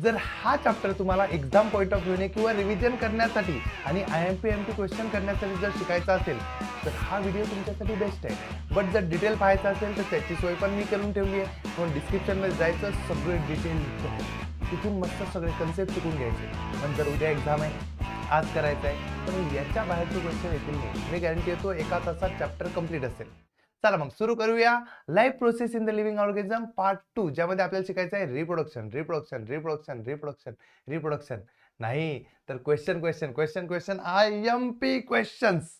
जर हा चॅप्टर तुम्हाला एक्झाम पॉईंट ऑफ व्ह्यूने किंवा रिव्हिजन करण्यासाठी आणि IMP क्वेश्चन करण्यासाठी जर शिकायचा असेल तर हा व्हिडिओ तुमच्यासाठी बेस्ट आहे. बट जर डिटेल पाहायचं असेल तर त्याची सोय पण मी करून ठेवली आहे. म्हणून डिस्क्रिप्शनमध्ये जायचं, सगळे डिटेल तिथून मस्त सगळे कन्सेप्ट शिकून घ्यायचे. पण जर उद्या एक्झाम आहे, आज करायचं आहे, पण याच्या बाहेरचे क्वेश्चन येतील नाही. मी गॅरंटी देतो एका तासात चॅप्टर कंप्लीट असेल. चला मग सुरू करूया. Life process in the living organism part 2, ज्यामध्ये आपल्याला शिकायचं आहे reproduction reproduction reproduction reproduction reproduction नाही तर question question question question IMP questions.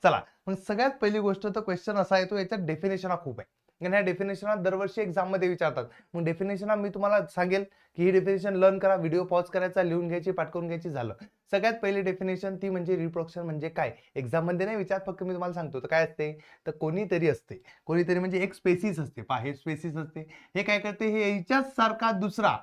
चला मग सगळ्यात पहिली गोष्ट तर क्वेश्चन असा येतो, याच्यात डेफिनेशन खूप आहे आणि ह्या डेफिनेशन दरवर्षी एक्झाम मध्ये विचारतात. मग डेफिनेशन मी तुम्हाला सांगेल की ही डेफिनेशन लर्न करा, व्हिडिओ पॉज करायचा, लिहून घ्यायची, पाठ करून घ्यायची, झालं. सगळ्यात पहिली डेफिनेशन ती म्हणजे रिप्रोडक्शन म्हणजे काय. एक्झाम मध्ये नाही विचार, फक्त मी तुम्हाला सांगतो. तर काय असते, तर कोणीतरी असते, कोणीतरी म्हणजे एक स्पेसिस असते. पहा हे स्पेसिस असते, हे काय करते, हे याच्याच सारखा दुसरा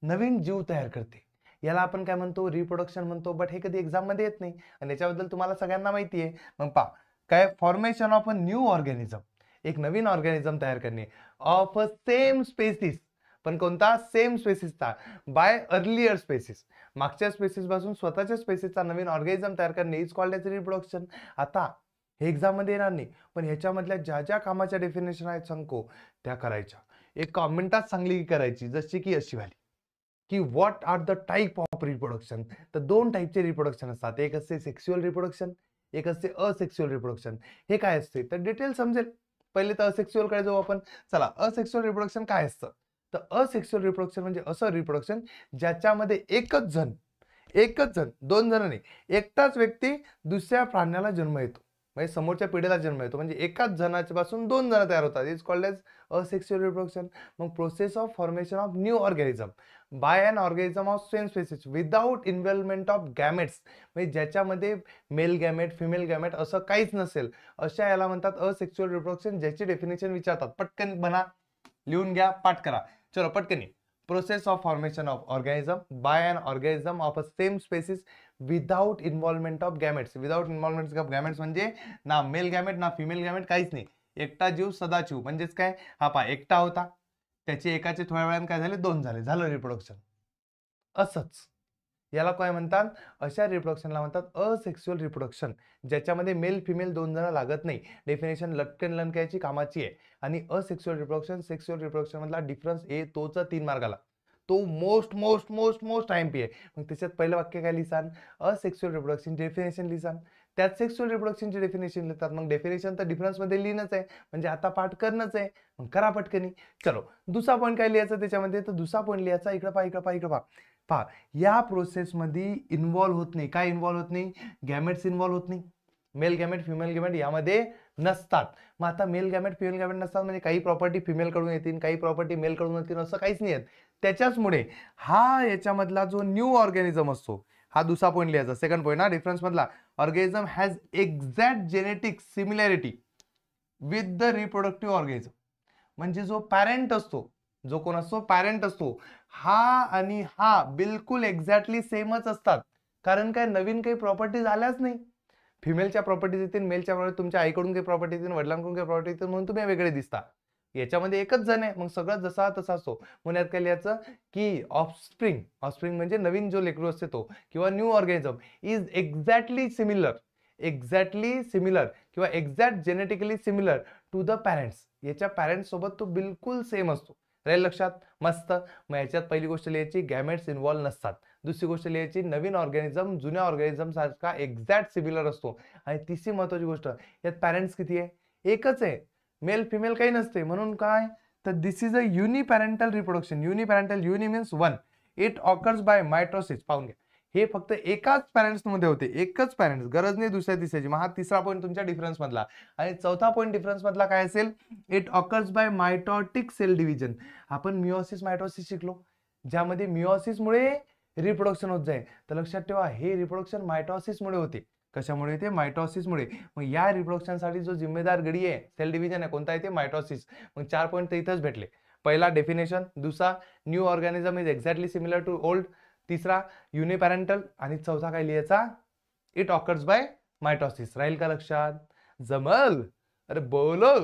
नवीन जीव तयार करते. याला आपण काय म्हणतो, रिप्रोडक्शन म्हणतो. बट हे कधी एक्झाम मध्ये येत नाही आणि याच्याबद्दल तुम्हाला सगळ्यांना माहिती आहे. मग पहा काय, formation of a new organism, एक नवीन ऑर्गॅनिझम तयार करणे ऑफ अ सेम स्पेसिस. पण कोणता, सेम स्पेसिसचा, बाय अर्लियर स्पेसिस, मागच्या स्पेसिस पासून स्वतःच्या स्पेसिसचा नवीन ऑर्गॅनिझम तयार करणे इज कॉल्ड एज रिप्रोडक्शन. आता हे एक्झाम मध्ये येणार नाही, पण ह्याच्यामधल्या ज्या ज्या कामाच्या डेफिनेशन आहेत सांगतो त्या करायच्या. एक मिनिटात चांगली करायची, जशी की अशी वाली की what are the type of reproduction. तर दोन टाईपचे रिप्रोडक्शन असतात. एक असते सेक्शुअल रिप्रोडक्शन, एक असते असेक्शुअल रिप्रोडक्शन. हे काय असते तर डिटेल समजेल. पहिले तर असेक्शुअल कडे जाऊ आपण. चला, असेक्शुअल रिप्रोडक्शन काय असतं, तर असेक्शुअल रिप्रोडक्शन म्हणजे असं रिप्रोडक्शन ज्याच्यामध्ये एकच जण, दोन जण नाही, एकटाच व्यक्ती दुसऱ्या प्राण्याला जन्म येतो, म्हणजे समोरच्या पिढीला जन्म येतो. म्हणजे एकाच जणाच्या पासून दोन जण तयार होतात. Is called as asexual reproduction. मग process of formation of new organism by an organism of same species without involvement of gametes. म्हणजे ज्याच्यामध्ये मेल गॅमेट फिमेल गॅमेट असं काहीच नसेल, अशा याला म्हणतात असेक्शुअल रिप्रोडक्शन. ज्याची डेफिनेशन विचारतात, पटकन बना, लिहून घ्या, पाठ करा. चलो पटकनी. Process of formation of organism by an organism of a same species without involvement of gametes. Without involvement of gametes म्हणजे ना मेल गॅमेट ना फिमेल गॅमेट, काहीच नाही. एकटा जीव सदाजीव. म्हणजेच काय, हा पहा एकटा होता, त्याचे एकाचे थोड्या वेळाने काय झाले, दोन झाले, झालं रिप्रोडक्शन. असंच याला काय म्हणतात, अशा रिप्रोडक्शनला म्हणतात असेक्शुअल रिप्रोडक्शन, ज्याच्यामध्ये मेल फिमेल दोन जण लागत नाही. डेफिनेशन लटकन लंकायची कामाची आहे. आणि असेक्शुअल रिप्रोडक्शन सेक्शुअल रिप्रोडक्शन मधला डिफरन्स ए तोच 3 मार्गाला, तो most most most most IMP आहे. मग त्याच्यात पहिलं वाक्य काय लिहिसान, असेक्शुअल रिप्रोडक्शन डेफिनेशन लिहिसान, त्यात सेक्शुअल रिप्रोडक्शनची डेफिनेशन लिहितात. मग डेफिनेशन तर डिफरन्स मध्ये लिहिणंच आहे, म्हणजे आता पाठ करणंच आहे. मग करा पटकनी. चलो दुसरा पॉईंट काय लिहायचा त्याच्यामध्ये, तर दुसरा पॉईंट लिहायचा, इकडे पहा इकडे पहा इकडे पहा. पहा या प्रोसेसमध्ये इन्व्हॉल्व होत नाही. काय इन्व्हॉल्व होत नाही, गॅमेट्स इन्व्हॉल्व होत नाही. मेल गॅमेट फिमेल गॅमेट यामध्ये नसतात. मग आता मेल गॅमेट फिमेल गॅमेट नसतात म्हणजे काही प्रॉपर्टी फिमेल कडून येतील, काही प्रॉपर्टी मेल कडून येतील, असं काहीच नाही आहे. त्याच्याचमुळे हा याच्यामधला जो न्यू ऑर्गॅनिझम असतो, हा दुसरा पॉईंट लिहायचा. सेकंड पॉईंट हा डिफरन्स मधला, organism has exact genetic similarity with the reproductive organism. म्हणजे जो पॅरेंट असतो, जो कोण असतो पॅरेंट असतो, हा आणि हा बिलकुल एक्झॅक्टली सेमच असतात. कारण काय, नवीन काही प्रॉपर्टीज आल्याच नाही. फिमेलच्या प्रॉपर्टीज येतील, मेलच्या प्रॉपर्टी, तुमच्या आईकडून काही प्रॉपर्टी येतील, वडिलांकडून काही प्रॉपर्टी येतील, म्हणून तुम्ही वेगळे दिसता. याच्यामध्ये एकच जण आहे, मग सगळं जसा तसा असतो. म्हणून यात काय लिहायचं की ऑफस्प्रिंग, ऑफस्प्रिंग म्हणजे नवीन जो लेकरू असते तो, किंवा new organism is exactly similar, किंवा exact genetically similar to the parents. याच्या पॅरेंट्स सोबत तो बिलकुल सेम असतो. राहील लक्षात, मस्त. मग याच्यात पहिली गोष्ट लिहायची, गॅमेट्स इन्व्हॉल्व नसतात. दुसरी गोष्ट लिहायची, नवीन ऑर्गॅनिझम जुन्या ऑर्गॅनिझम सारखा एक्झॅक्ट सिमिलर असतो. आणि तिसरी महत्वाची गोष्ट, यात पॅरेंट्स किती आहे, एकच आहे, मेल फिमेल काही नसते. म्हणून काय, तर this is a uniparental reproduction. Uniparental, uni means one, it occurs by mitosis. पाहून घ्या, हे फक्त एकाच पॅरेंट्स मध्ये होते, एकच पॅरेंट्स, गरज नाही दुसऱ्या तिसऱ्याची. मग हा तिसरा पॉईंट तुमच्या डिफरन्स मधला. आणि चौथा पॉईंट डिफरन्स मधला काय असेल, it occurs by mitotic cell division. आपण मिओसिस मायटोसिस शिकलो, ज्यामध्ये मिओसिस मुळे रिप्रोडक्शन होत जाईल. तर लक्षात ठेवा, हे रिप्रोडक्शन मायटोसिस मुळे होते. कशामुळे, ते मायटोसिस मुळे. मग या रिप्रोडक्शन साठी जो जिम्मेदार गडी आहे, सेल डिव्हिजन आहे, कोणता आहे ते, मायटोसिस. मग 4 पॉईंट तर इथंच भेटले. पहिला डेफिनेशन, दुसरा new organism is exactly similar to old, तिसरा युनिपॅरेंटल, आणि चौथा काय लिहायचा, इट ऑकर्स बाय मायटोसिस. राहील का लक्षात, जमल, अरे बोलो,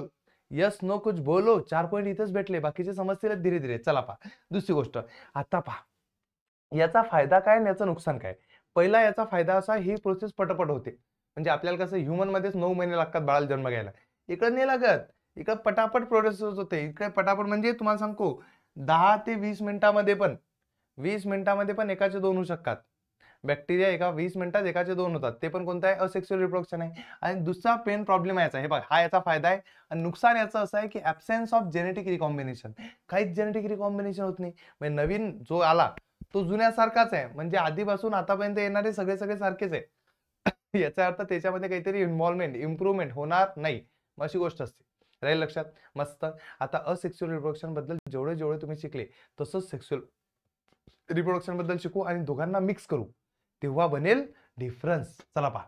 यस नो कुछ बोलो. 4 पॉईंट इथंच भेटले, बाकीचे समजतील धीरे धीरे. चला पहा दुसरी गोष्ट. आता पहा, याचा फायदा काय आणि याचं नुकसान काय? पहिला याचा फायदा असा, ही प्रोसेस पटापट होते. म्हणजे आपल्याला कसं ह्युमन मध्येच 9 महिने लागतात बाळाला जन्म घ्यायला. इकडे नाही लागत. इकडे पटापट प्रोसेस होते. इकडे पटापट म्हणजे तुम्हाला सांगतो 10 ते 20 मिनिटामध्ये पण 20 मिनिटामध्ये पण एकाचे 2 होऊ शकतात. बॅक्टेरिया एका 20 मिनिटात एकाचे 2 होतात. ते पण कोणतं आहे? असेक्सुअल रिप्रोडक्शन आहे. आणि दुसरा पेन प्रॉब्लेम याचा, हे बघा, हा याचा फायदा आहे. आणि नुकसान याचं असं आहे की ॲब्सेन्स ऑफ जेनेटिक रिकॉम्बिनेशन. काहीच जेनेटिक रिकॉम्बिनेशन होत नाही. म्हणजे नवीन जो आला तो जुन्यासारखाच आहे. म्हणजे आधीपासून आतापर्यंत येणारे सगळे सारखेच आहे. याचा अर्थ त्याच्यामध्ये काहीतरी इन्व्हॉल्वमेंट, इम्प्रूव्हमेंट होणार नाही, अशी गोष्ट असते. राहील लक्षात? मस्त. आता असेक्सुअल रिप्रोडक्शन बद्दल जेवढे जेवढे तुम्ही शिकले, तसंच सेक्सुअल रिप्रोडक्शन बद्दल शिकू आणि दोघांना मिक्स करू, तेव्हा बनेल डिफरन्स. चला पहा.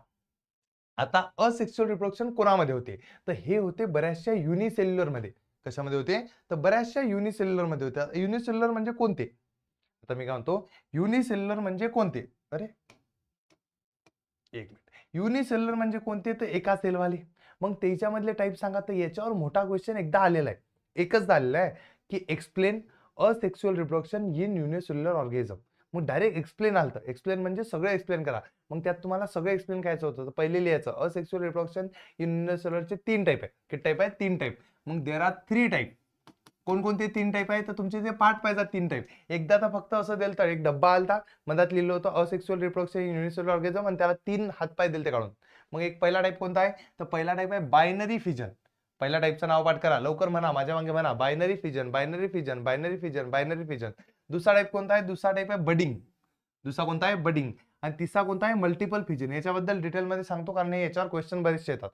आता असेक्सुअल रिप्रोडक्शन कोणामध्ये होते? तर हे होते बऱ्याचशा युनिसेल्युलर मध्ये. कशामध्ये होते? तर बऱ्याचशा युनिसेल्युलर मध्ये होते. युनिसेल्युलर म्हणजे कोणते? आता मी काय म्हणतो, युनिसेल्युलर म्हणजे कोणते? अरे एक मिनिट. युनिसेल्युलर म्हणजे कोणते? तर एका सेलवाले. मग त्याच्यामधले टाईप सांगा. तर याच्यावर मोठा क्वेश्चन एकदा आलेला आहे, एकचदा आलेला आहे की explain asexual reproduction in unicellular organism. मग डायरेक्ट एक्सप्लेन आलं. एक्सप्लेन म्हणजे सगळं एक्सप्लेन करा. मग त्यात तुम्हाला सगळं एक्सप्लेन करायचं होतं. तर पहिले लिहायचं असेक्सुअल रिप्रोडक्शन इन युनिसेल्युलरचे 3 टाईप आहे. किती टाईप आहे? 3 टाईप. मग देर आर 3 टाईप. कोणकोणते 3 टाईप आहे? तर तुमचे जे पार्ट पाहिजे 3 टाईप. एकदा तर फक्त असं दिलं तर एक डब्बा आलता, मधात लिहिलं होतं asexual reproduction in unicellular organism आणि त्याला 3 हातपाय दिले ते काढून. मग एक पहिला टाईप कोणता आहे? तर पहिला टाईप आहे बायनरी फिजन. पहिल्या टाईपचं नाव पाठ करा, लवकर म्हणा, माझ्या मागे म्हणा. Binary fission, binary fission, binary fission, binary fission. दुसरा टाईप कोणता आहे? दुसरा टाईप आहे बडिंग. दुसरा कोणता आहे? बडिंग. आणि तिसरा कोणता आहे? Multiple fission. याच्याबद्दल डिटेलमध्ये सांगतो कारण याच्यावर क्वेश्चन बरेचसे येतात.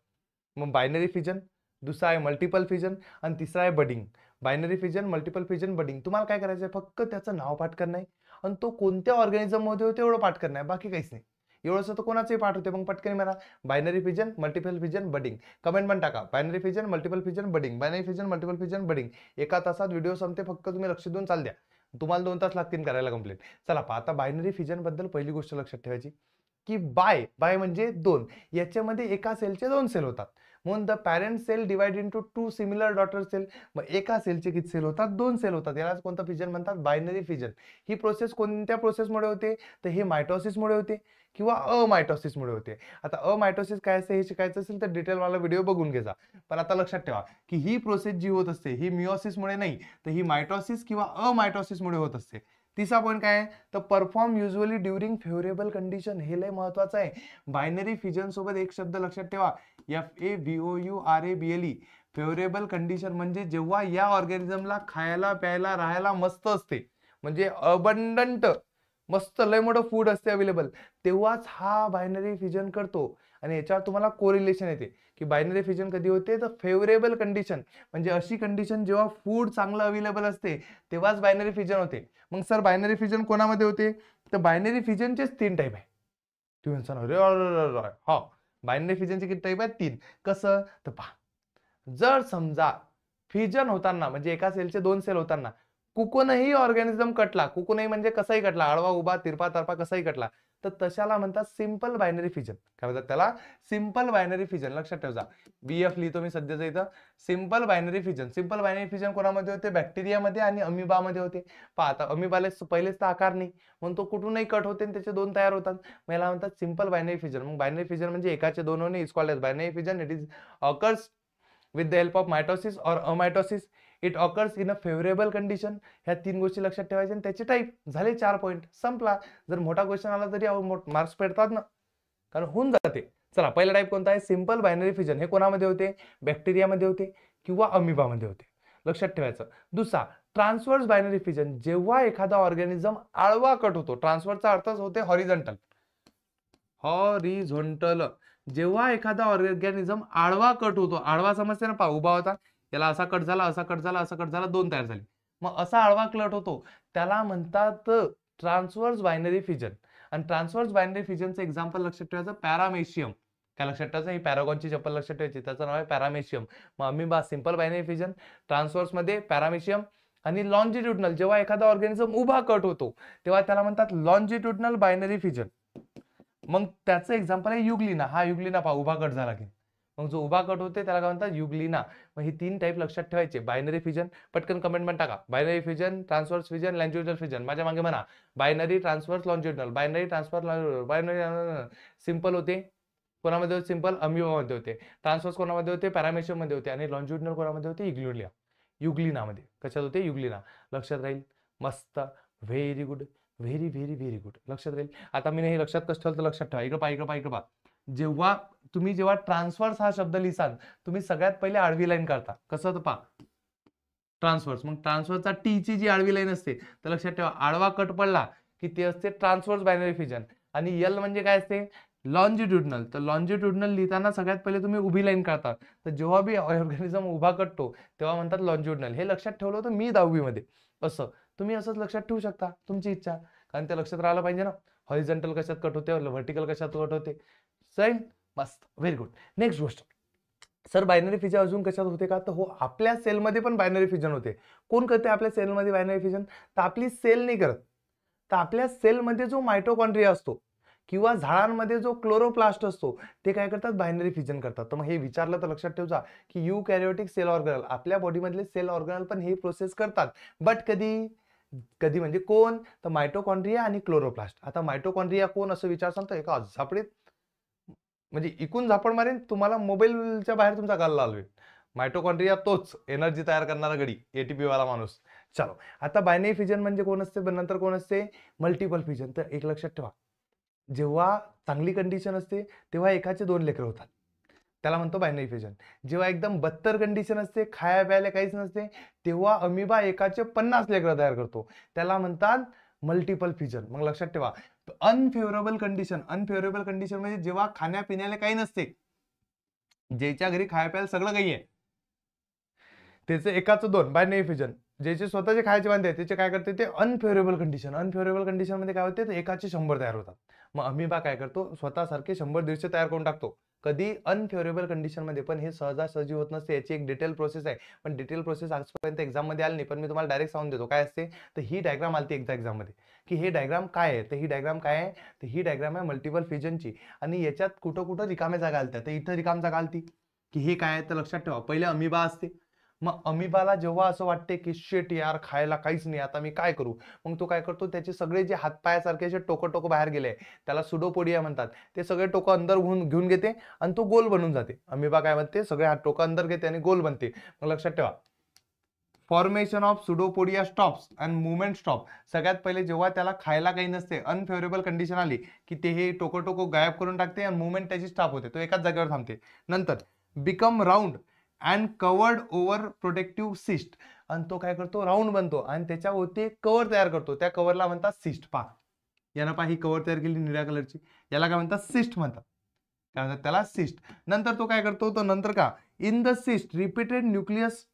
मग बायनरी फिजन, दुसरा आहे मल्टिपल फिजन आणि तिसरा आहे budding. Binary fission, multiple fission, budding. तुम्हाला काय करायचं आहे? फक्त त्याचं नाव पाठ करणं आहे आणि तो कोणत्या ऑर्गॅनिझम मध्ये होते एवढं पाठ करणं आहे, बाकी काहीच नाही. एवढंच तर कोणाचंही पाठ होते. मग पटकन म्हणा binary fission, multiple fission, budding. Comment पण टाका binary fission, multiple fission, budding. Binary fission, multiple fission, budding. एका तासात व्हिडिओ संपते. फक्त तुम्ही लक्ष देऊन चाल द्या. तुम्हाला 2 तास लागतील करायला कंप्लीट. चला पहा. आता बायनरी फिजन बद्दल पहिली गोष्ट लक्षात ठेवायची की बाय बाय म्हणजे 2. याच्यामध्ये एका सेलचे 2 सेल होतात. म्हणून the parent cell divide into 2 similar daughter cell. मग एका सेलचे किती सेल होतात? 2 सेल होतात. यालाच कोणतं फिजन म्हणतात? Binary fission. ही प्रोसेस कोणत्या प्रोसेसमुळे होते? तर हे मायटोसिसमुळे होते किंवा अमायटोसिसमुळे होते. आता अमायटोसिस काय असते हे शिकायचं असेल तर डिटेलवाला व्हिडिओ बघून घ्यायचा. पण आता लक्षात ठेवा की ही प्रोसेस जी होत असते ही मिओसिसमुळे नाही, तर ही मायटोसिस किंवा अमायटोसिसमुळे होत असते. तिसरा पॉईंट काय आहे? तर perform usually during favourable condition. हे लय महत्वाचं आहे. बायनरी फिजन सोबत एक शब्द लक्षात ठेवा, FAVOURABLE. फेवरेबल कंडिशन म्हणजे जेव्हा या ऑर्गॅनिझमला खायला प्यायला राहायला मस्त असते, म्हणजे अबंडंट मस्त लय मोठं फूड असते अवेलेबल, तेव्हाच हा बायनरी फिजन करतो. आणि याच्यावर तुम्हाला कोरिलेशन येते की बायनरी फिजन कधी होते? तर फेवरेबल कंडिशन म्हणजे अशी कंडिशन जेव्हा फूड चांगलं अवेलेबल असते तेव्हाच बायनरी फिजन होते. मग सर बायनरी फिजन कोणामध्ये होते? तर बायनरी फिजनचेच 3 टाईप आहे. तुम्ही म्हणसान अरे अरे हा, बायनरी फिजनचे किती टाईप आहेत? 3. कसं? तर पहा, जर समजा फिजन होताना म्हणजे एका सेलचे 2 सेल होताना कुकोनही ऑर्गॅनिझम कटला, कुकोनही म्हणजे कसाही कटला, आडवा उभा तिरपा तरपा कसाही कटला, तर तशाला म्हणतात सिंपल बायनरी फिजन. काय म्हणतात त्याला? Simple binary fission. लक्षात ठेवा. BF लिहितो मी सध्याचं इथं. Simple binary fission. Simple binary fission कोणामध्ये होते? बॅक्टेरियामध्ये आणि अमिबामध्ये होते. पहा आता अमिबाला पहिलेच तर आकार नाही म्हणून तो कुठूनही कट होते आणि त्याचे 2 तयार होतात. मग याला म्हणतात सिंपल बायनरी फिजन. मग बायनरी फिजन म्हणजे एकाचे 2 होणे is called as binary fission. It is occurs with the help of mitosis or amitosis. It occurs in a favorable condition. ह्या 3 गोष्टी लक्षात ठेवायच्या आणि त्याचे टाईप झाले. 4 पॉईंट संपला. जर मोठा क्वेश्चन आला तरी मार्क्स पडतात ना, कारण होऊन जाते. चला पहिला टाईप कोणता आहे? Simple binary fission. हे कोणामध्ये होते? बॅक्टेरियामध्ये होते किंवा अमिबामध्ये होते. लक्षात ठेवायचं. दुसरा ट्रान्सव्हर्स बायनरी फिजन. जेव्हा एखादा ऑर्गॅनिझम आडवा कट होतो, ट्रान्सव्हर्सचा अर्थच होते हॉरिझॉन्टल. हॉरिझॉन्टल. जेव्हा एखादा ऑर्गॅनिझम आडवा कट होतो, आडवा समजते ना, पहा उभा होता, याला असा कट झाला, असा कट झाला, असा कट झाला, 2 तयार झाले. मग असा आडवा कट होतो त्याला म्हणतात ट्रान्सव्हर्स बायनरी फिजन. आणि ट्रान्सव्हर्स बायनरी फिजनचं एक्झाम्पल लक्षात ठेवायचं पॅरामेशियम. काय लक्षात ठेवायचं? ही पॅरागॉनची चप्पल लक्षात ठेवायची, त्याचं नाव आहे पॅरामेशियम. मग amoeba simple binary fission, transverse मध्ये पॅरामेशियम. आणि लॉन्जिट्युडनल जेव्हा एखादा ऑर्गॅनिझम उभा कट होतो तेव्हा त्याला म्हणतात लॉन्जिट्युडनल बायनरी फिजन. मग त्याचं एक्झाम्पल आहे युग्लिना. हा युग्लिना पहा उभा कट झाला की. मग जो उभा कट होते त्याला काय म्हणतात, युग्लिना. मग ही 3 टाईप लक्षात ठेवायचे. बायनरी फिजन, पटकन कमेंटमध्ये टाका, binary fission, transverse fission, longitudinal fission. माझ्या मागे म्हणा, binary, transverse, longitudinal, binary, transfer, binary. Simple होते कोणामध्ये होते, सिंपल अमिबामध्ये होते. ट्रान्सव्हर्स कोणामध्ये होते, पॅरामेशियम मध्ये होते. आणि लॉन्जिट्युडनल कोणामध्ये होते, युग्लिनामध्ये. कशात होते, युग्लिना. लक्षात राहील, मस्त, very good, very very very good, लक्षात राहील. आता मी हे लक्षात कसं ठेवलं तर लक्षात ठेवा. इकडं पहा. जेव्हा तुम्ही ट्रान्सफर्स हा शब्द लिहिसाल, तुम्ही सगळ्यात पहिले आडवी लाईन करता. कसं तर पहा, ट्रान्सफर्स. मग ट्रान्सफरचा टी ची जी आडवी लाईन असते तर लक्षात ठेवा, आडवा कट पडला की ते असते ट्रान्सफर्स बायनरी फिजन. आणि एल म्हणजे काय असते, लॉन्जिट्युडनल. तर लॉन्जिट्युडनल लिहिताना सगळ्यात पहिले तुम्ही उभी लाईन काढता. तर जेव्हा बी ऑर्गॅनिझम उभा कटतो तेव्हा म्हणतात लॉन्जिट्युडनल. हे लक्षात ठेवलं होतं मी 10वी मध्ये. असं तुम्ही असंच लक्षात ठेवू शकता, तुमची इच्छा, कारण ते लक्षात राहायला पाहिजे ना. हॉरिझॉन्टल कशात कट होते, व्हर्टिकल कशात कट होते. सही, मस्त, व्हेरी गुड. नेक्स्ट गोष्ट, सर बायनरी फिजन अजून कशात होते का, तर हो, आपल्या सेलमध्ये पण बायनरी फिजन होते. कोण करते आपल्या सेलमध्ये बायनरी फिजन, तर आपली सेल नाही करत. तर आपल्या सेलमध्ये जो मायटोकॉन्ड्रिया असतो किंवा झाडांमध्ये जो क्लोरोप्लास्ट असतो ते काय करतात, बायनरी फिजन करतात. तर मग हे विचारलं तर लक्षात ठेवजा की युकॅरियोटिक सेल ऑर्गनल, आपल्या बॉडीमधले सेल ऑर्गनल पण हे प्रोसेस करतात. बट कधी कधी म्हणजे कोण, तर मायटोकॉन्ड्रिया आणि क्लोरोप्लास्ट. आता मायटोकॉन्ड्रिया कोण असं विचारसान तर एका झापडीत म्हणजे इकून झापड मारेन, तुम्हाला मोबाईलच्या बाहेर तुमचा गाल हलवेल. मायटोकॉन्ड्रिया तोच एनर्जी तयार करणारा गडी, एटीपी वाला माणूस. चलो, आता बायनरी फिजन म्हणजे कोण असते, नंतर कोण असते, मल्टिपल फिजन. तर एक लक्षात ठेवा, जेव्हा चांगली कंडिशन असते तेव्हा एकाचे 2 लेकर होतात, त्याला म्हणतो बायनरी फिजन. जेव्हा एकदम बत्तर कंडिशन असते, खाया प्यायला काहीच नसते, तेव्हा अमिबा एकाचे 50 लेकर तयार करतो, त्याला म्हणतात मल्टिपल फिजन. मग लक्षात ठेवा, अनफेवरेबल कंडिशन, अनफेवरेबल कंडिशन म्हणजे जेव्हा खाण्यापिण्याला काही नसते, ज्याच्या घरी खाया प्यायला सगळं काही आहे, त्याचे एकाचं 2 बायनरी फिजन. ज्याचे स्वतःचे खायचे बांधे त्याचे काय करते, ते अनफेवरेबल कंडिशन. अनफेवरेबल कंडिशन मध्ये काय होते, एकाचे 100 तयार होतात. मग अमिबा काय करतो, स्वतःसारखे 100-150 तयार करून टाकतो, कधी अनफेवरेबल कंडिशन मध्ये. पण हे सहजासहजी होत नसते, याची एक डिटेल प्रोसेस आहे. पण डिटेल प्रोसेस आजपर्यंत एक्झाम मध्ये आली नाही, पण मी तुम्हाला डायरेक्ट सांगून देतो काय असते. तर ही डायग्राम आलती एकदा एक्झाम मध्ये, की हे डायग्राम काय आहे. तर ही डायग्राम काय आहे, तर ही डायग्राम आहे मल्टिपल फिजनची. आणि याच्यात कुठं कुठं रिकाम्या जागा आलत्या, तर इथं रिकाम जागा आलती, की हे काय आहे. तर लक्षात ठेवा, पहिले अमिबा असते. मग अमिबाला जेव्हा असं वाटते की शेट यार, खायला काहीच नाही, आता मी काय करू, मग तो काय करतो, त्याचे सगळे जे हातपायासारखे असे टोकं बाहेर गेले, त्याला सुडोपोडिया म्हणतात, ते सगळे टोकं अंदर घेऊन घेते आणि तो गोल बनून जाते. अमिबा काय म्हणते, सगळे हात टोकं अंदर घेते आणि गोल बनते. मग लक्षात ठेवा, formation of pseudopodia stops and movement stop. सगळ्यात पहिले जेव्हा त्याला खायला काही नसते, अनफेवरेबल कंडिशन आली, की ते हे टोकं गायब करून टाकते आणि मुवमेंट त्याची स्टॉप होते, तो एकाच जागेवर थांबते. नंतर become round and covered over protective cyst, आणि तो काय करतो, राऊंड बनतो आणि त्याच्यावरती कव्हर तयार करतो. त्या कव्हरला म्हणतात सिस्ट. पहा, यानं पहा ही कव्हर तयार केली निळ्या कलरची, याला काय म्हणतात, सिस्ट म्हणतात. काय म्हणतात त्याला, सिस्ट. नंतर तो काय करतो, तो नंतर का, in the cyst repeated nucleus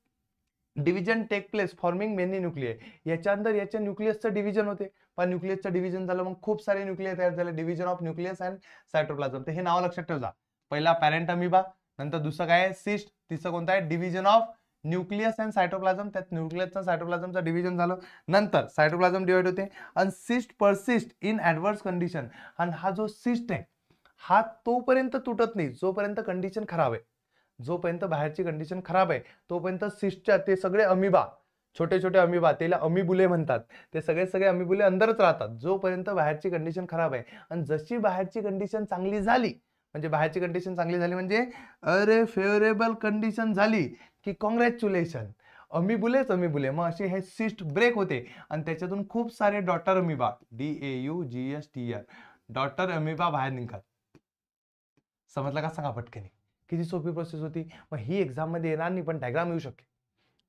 division take place forming many nuclei. याच्या अंदर याच्या न्यूक्लियसचं डिव्हिजन होते. पण न्यूक्लियसचं डिव्हिजन झालं, मग खूप सारे न्यूक्लिय तयार झाले, division of nucleus and cytoplasm. तर हे नाव लक्षात ठेवा. पहिला पॅरेंट अमिबा, नंतर दुसरं काय आहे, सिस्ट, तिसरं कोणतं आहे, division of nucleus and cytoplasm. त्यात न्यूक्लियसचा सायटोप्लाझमचं डिव्हिजन झालं. नंतर सायटोप्लाझम डिवाइड होते आणि cyst persist in adverse condition. आणि हा जो सिस्ट आहे हा तोपर्यंत तुटत नाही जोपर्यंत कंडिशन खराब आहे. जोपर्यंत बाहेरची कंडिशन खराब आहे तोपर्यंत सिस्टच्या ते सगळे अमिबा, छोटे छोटे अमिबा, त्याला अमिबुले म्हणतात, ते सगळे अमिबुले अंदरच राहतात जोपर्यंत बाहेरची कंडिशन खराब आहे. आणि जशी बाहेरची कंडिशन चांगली झाली, म्हणजे बाहेरची कंडिशन चांगली झाली म्हणजे अरे फेवरेबल कंडिशन झाली की कॉंग्रॅच्युलेशन, अमिबुले. मग असे हे सिस्ट ब्रेक होते आणि त्याच्यातून खूप सारे daughter amoeba, DAUGSTR, daughter amoeba बाहेर निघतात. समजलं का, सांगा पटकन. किती सोपी प्रोसेस होती. मग ही एक्झाम मध्ये येणार नाही, पण डायग्राम येऊ शकते.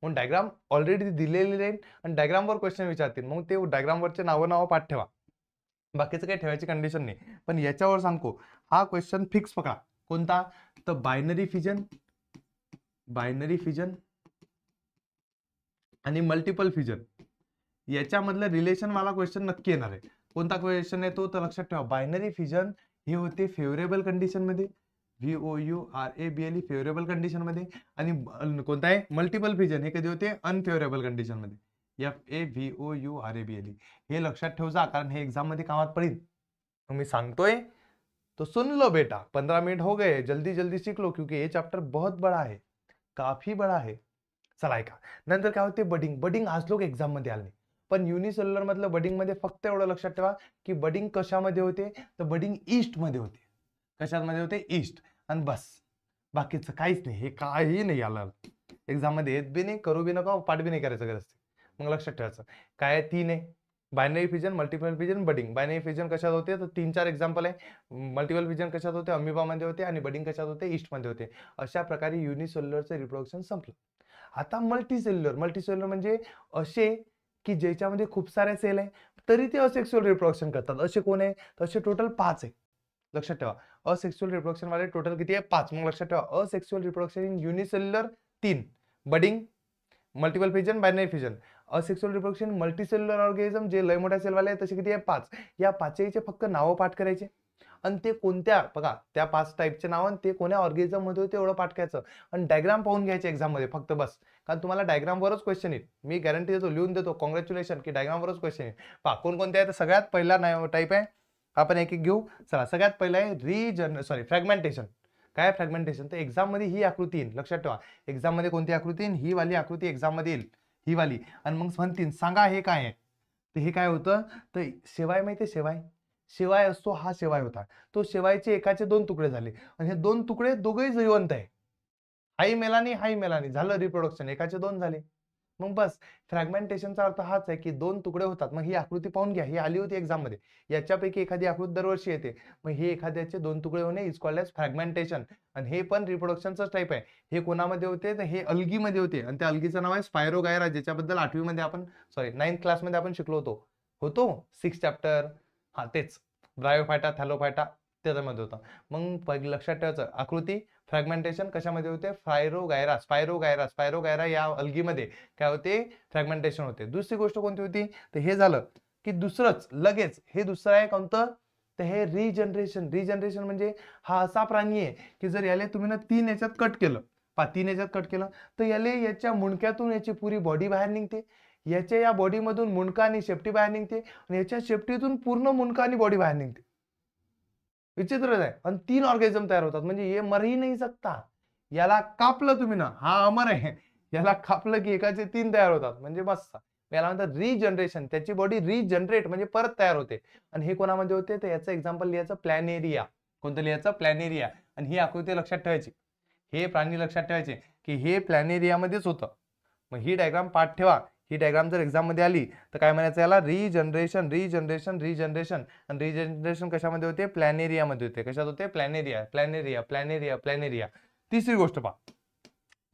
मग डायग्राम ऑलरेडी दिलेली राहील आणि डायग्रामवर क्वेश्चन विचारतील, मग ते डायग्रामवरचे नावं पाठ ठेवा, बाकीचं काही ठेवायची कंडिशन नाही. पण याच्यावर सांगतो, हा क्वेश्चन फिक्स पकडा. कोणता, तर बायनरी फिजन आणि मल्टिपल फिजन याच्यामधलं रिलेशन मला क्वेश्चन नक्की येणार आहे. कोणता क्वेश्चन येतो तर लक्षात ठेवा, बायनरी फिजन हे होते फेवरेबल कंडिशन मध्ये, VOURABLE फेवरेबल कंडिशन मध्ये. आणि कोणता आहे मल्टिपल फिजन, हे कधी होते अनफेवरेबल कंडिशन मध्ये, FAVOURABLE. हे लक्षात ठेवजा, कारण हे एक्झाम मध्ये कामात पडेल. मी सांगतोय तो सुन लो बेटा, 15 मिनट हो गए, जल्दी जल्दी सीख लो, क्योंकि ये चॅप्टर बहुत बड़ा आहे, काफी बड़ा आहे. चला ऐका. नंतर काय होते, बडिंग. बडिंग आज लोक एक्झाम मध्ये आले नाही, पण युनिसेल्युलर मधलं बडिंग मध्ये फक्त एवढं लक्षात ठेवा की बडिंग कशामध्ये होते, तर बडिंग ईस्ट मध्ये होते. कशामध्ये होते, ईस्ट. आणि बस, बाकीचं काहीच नाही, हे काही नाही आलं एक्झाम मध्ये, येत बी नाही, करू बी नका, पाठ बी नाही करायचं गरज. मग लक्षात ठेवायचं काय, 3 आहे. Binary fission, multiple fission, budding. Binary fission कशात होते, तर 3-4 एक्झाम्पल आहे. मल्टिपल फिजन कशात होते, अमिबामध्ये होते, आणि बडिंग कशात होते, ईस्ट मध्ये होते. अशा प्रकारे युनिसेल्युलरचं रिप्रोडक्शन संपलं. आता मल्टीसेल्युलर. मल्टीसेल्युलर म्हणजे असे की ज्याच्यामध्ये खूप सारे सेल आहे, तरी ते असेक्सुअल रिप्रोडक्शन करतात. असे कोण आहे, तर असे टोटल 5 आहे. लक्षात ठेवा, असेक्सुअल रिप्रोडक्शन वाले टोटल किती आहे, 5. मग लक्षात ठेवा, asexual reproduction in unicellular 3, budding, multiple fission, binary fission. Asexual reproduction multicellular organism जे लय मोठ्या सेलवाले आहेत तसे किती आहे, 5. या 5चे फक्त नावं पाठ करायचे, आणि ते कोणत्या, बघा त्या 5 टाईपचे नाव आणि ते कोण्या ऑर्गॅनिझम मध्ये होते एवढं पाठ करायचं, आणि डायग्राम पाहून घ्यायचे एक्झाम मध्ये फक्त, बस. कारण तुम्हाला डायग्राम वरच क्वेश्चन येईल, मी गॅरंटी देतो, लिहून देतो, कॉंग्रॅच्युलेशन, की डायग्राम वरच क्वेश्चन येईल. पहा कोणकोणते आहे, तर सगळ्यात पहिला टाईप आहे, आपण एक एक घेऊ. चला, सगळ्यात पहिला आहे फ्रॅगमेंटेशन. काय फ्रॅगमेंटेशन, तर एक्झाम मध्ये ही आकृती येईल. लक्षात ठेवा, एक्झाम मध्ये कोणती आकृती येईल, ही वाली आकृती एक्झाम मध्ये येईल, ही वाली. आणि मग म्हणतील सांगा हे काय आहे, तर हे काय होतं, तर शेवाय माहितीये, शेवाय. शेवाय असतो, हा शेवाय होता. तो शेवायचे एकाचे 2 तुकडे झाले, आणि हे 2 तुकडे दोघेही जिवंत आहे. हाई मेलानी, हाई मेलानी, झालं रिप्रोडक्शन, एकाचे 2 झाले. मग बस, फ्रॅगमेंटेशनचा अर्थ हाच आहे की 2 तुकडे होतात. मग ही आकृती पाहून घ्या, ही आली होती एक्झाम मध्ये, याच्यापैकी एखादी आकृती दरवर्षी येते. मग हे एखाद्याचे 2 तुकडे होणे इज कॉल्ड एज फ्रॅगमेंटेशन. आणि हे पण रिप्रोडक्शनच टाईप आहे. हे कोणामध्ये होते, तर हे अल्गी मध्ये होते, आणि त्या अल्गीचं नाव आहे स्पायरोगायरा, ज्याच्याबद्दल 8वी मध्ये आपण 9th क्लासमध्ये आपण शिकलो होतो 6 चॅप्टर, हा तेच, ब्रायोफायटा, थॅलोफायटा, त्याच्यामध्ये होता. मग लक्षात ठेवायचं, आकृती फ्रॅगमेंटेशन कशामध्ये होते, स्पायरोगायरा या अल्गीमध्ये काय होते, फ्रॅगमेंटेशन होते. दुसरी गोष्ट कोणती होती, तर हे झालं की दुसरंच लगेच, हे दुसरं आहे कोणतं, तर हे रिजनरेशन. रिजनरेशन म्हणजे हा असा प्राणी आहे की जर याला तुम्ही ना 3 याच्यात कट केलं, 3 याच्यात कट केलं, तर याच्या मुंडक्यातून याची पुरी बॉडी बाहेर निघते, याच्या या बॉडी मधून मुंडका आणि शेपटी बाहेर निघते, आणि याच्या शेपटीतून पूर्ण मुंडका आणि बॉडी बाहेर निघते. विचित्रच आहे. आणि 3 ऑर्गॅनिझम तयार होतात, म्हणजे हे मर ही नाही सकता. याला कापलं तुम्ही ना, हा अमर आहे, याला कापलं की एकाचे 3 तयार होतात, म्हणजे बस. याला म्हणतात रिजनरेशन. त्याची बॉडी रिजनरेट म्हणजे परत तयार होते. आणि हे कोणामध्ये होते, तर याचं एक्झाम्पल लिहायचं प्लॅनेरिया. कोणतं लिहायचं, प्लॅनेरिया. आणि ही आकृती लक्षात ठेवायची, हे प्राणी लक्षात ठेवायचे की हे प्लॅनेरियामध्येच होतं. मग ही डायग्राम पाठ ठेवा. ही डायग्राम जर एक्झाम मध्ये आली तर काय म्हणायचं, याला रिजनरेशन, रिजनरेशन, रिजनरेशन. आणि रिजनरेशन कशामध्ये होते, प्लॅनेरियामध्ये होते. कशात होते, प्लॅनेरिया, प्लॅनेरिया, प्लॅनेरिया, प्लॅनेरिया. तिसरी गोष्ट पहा,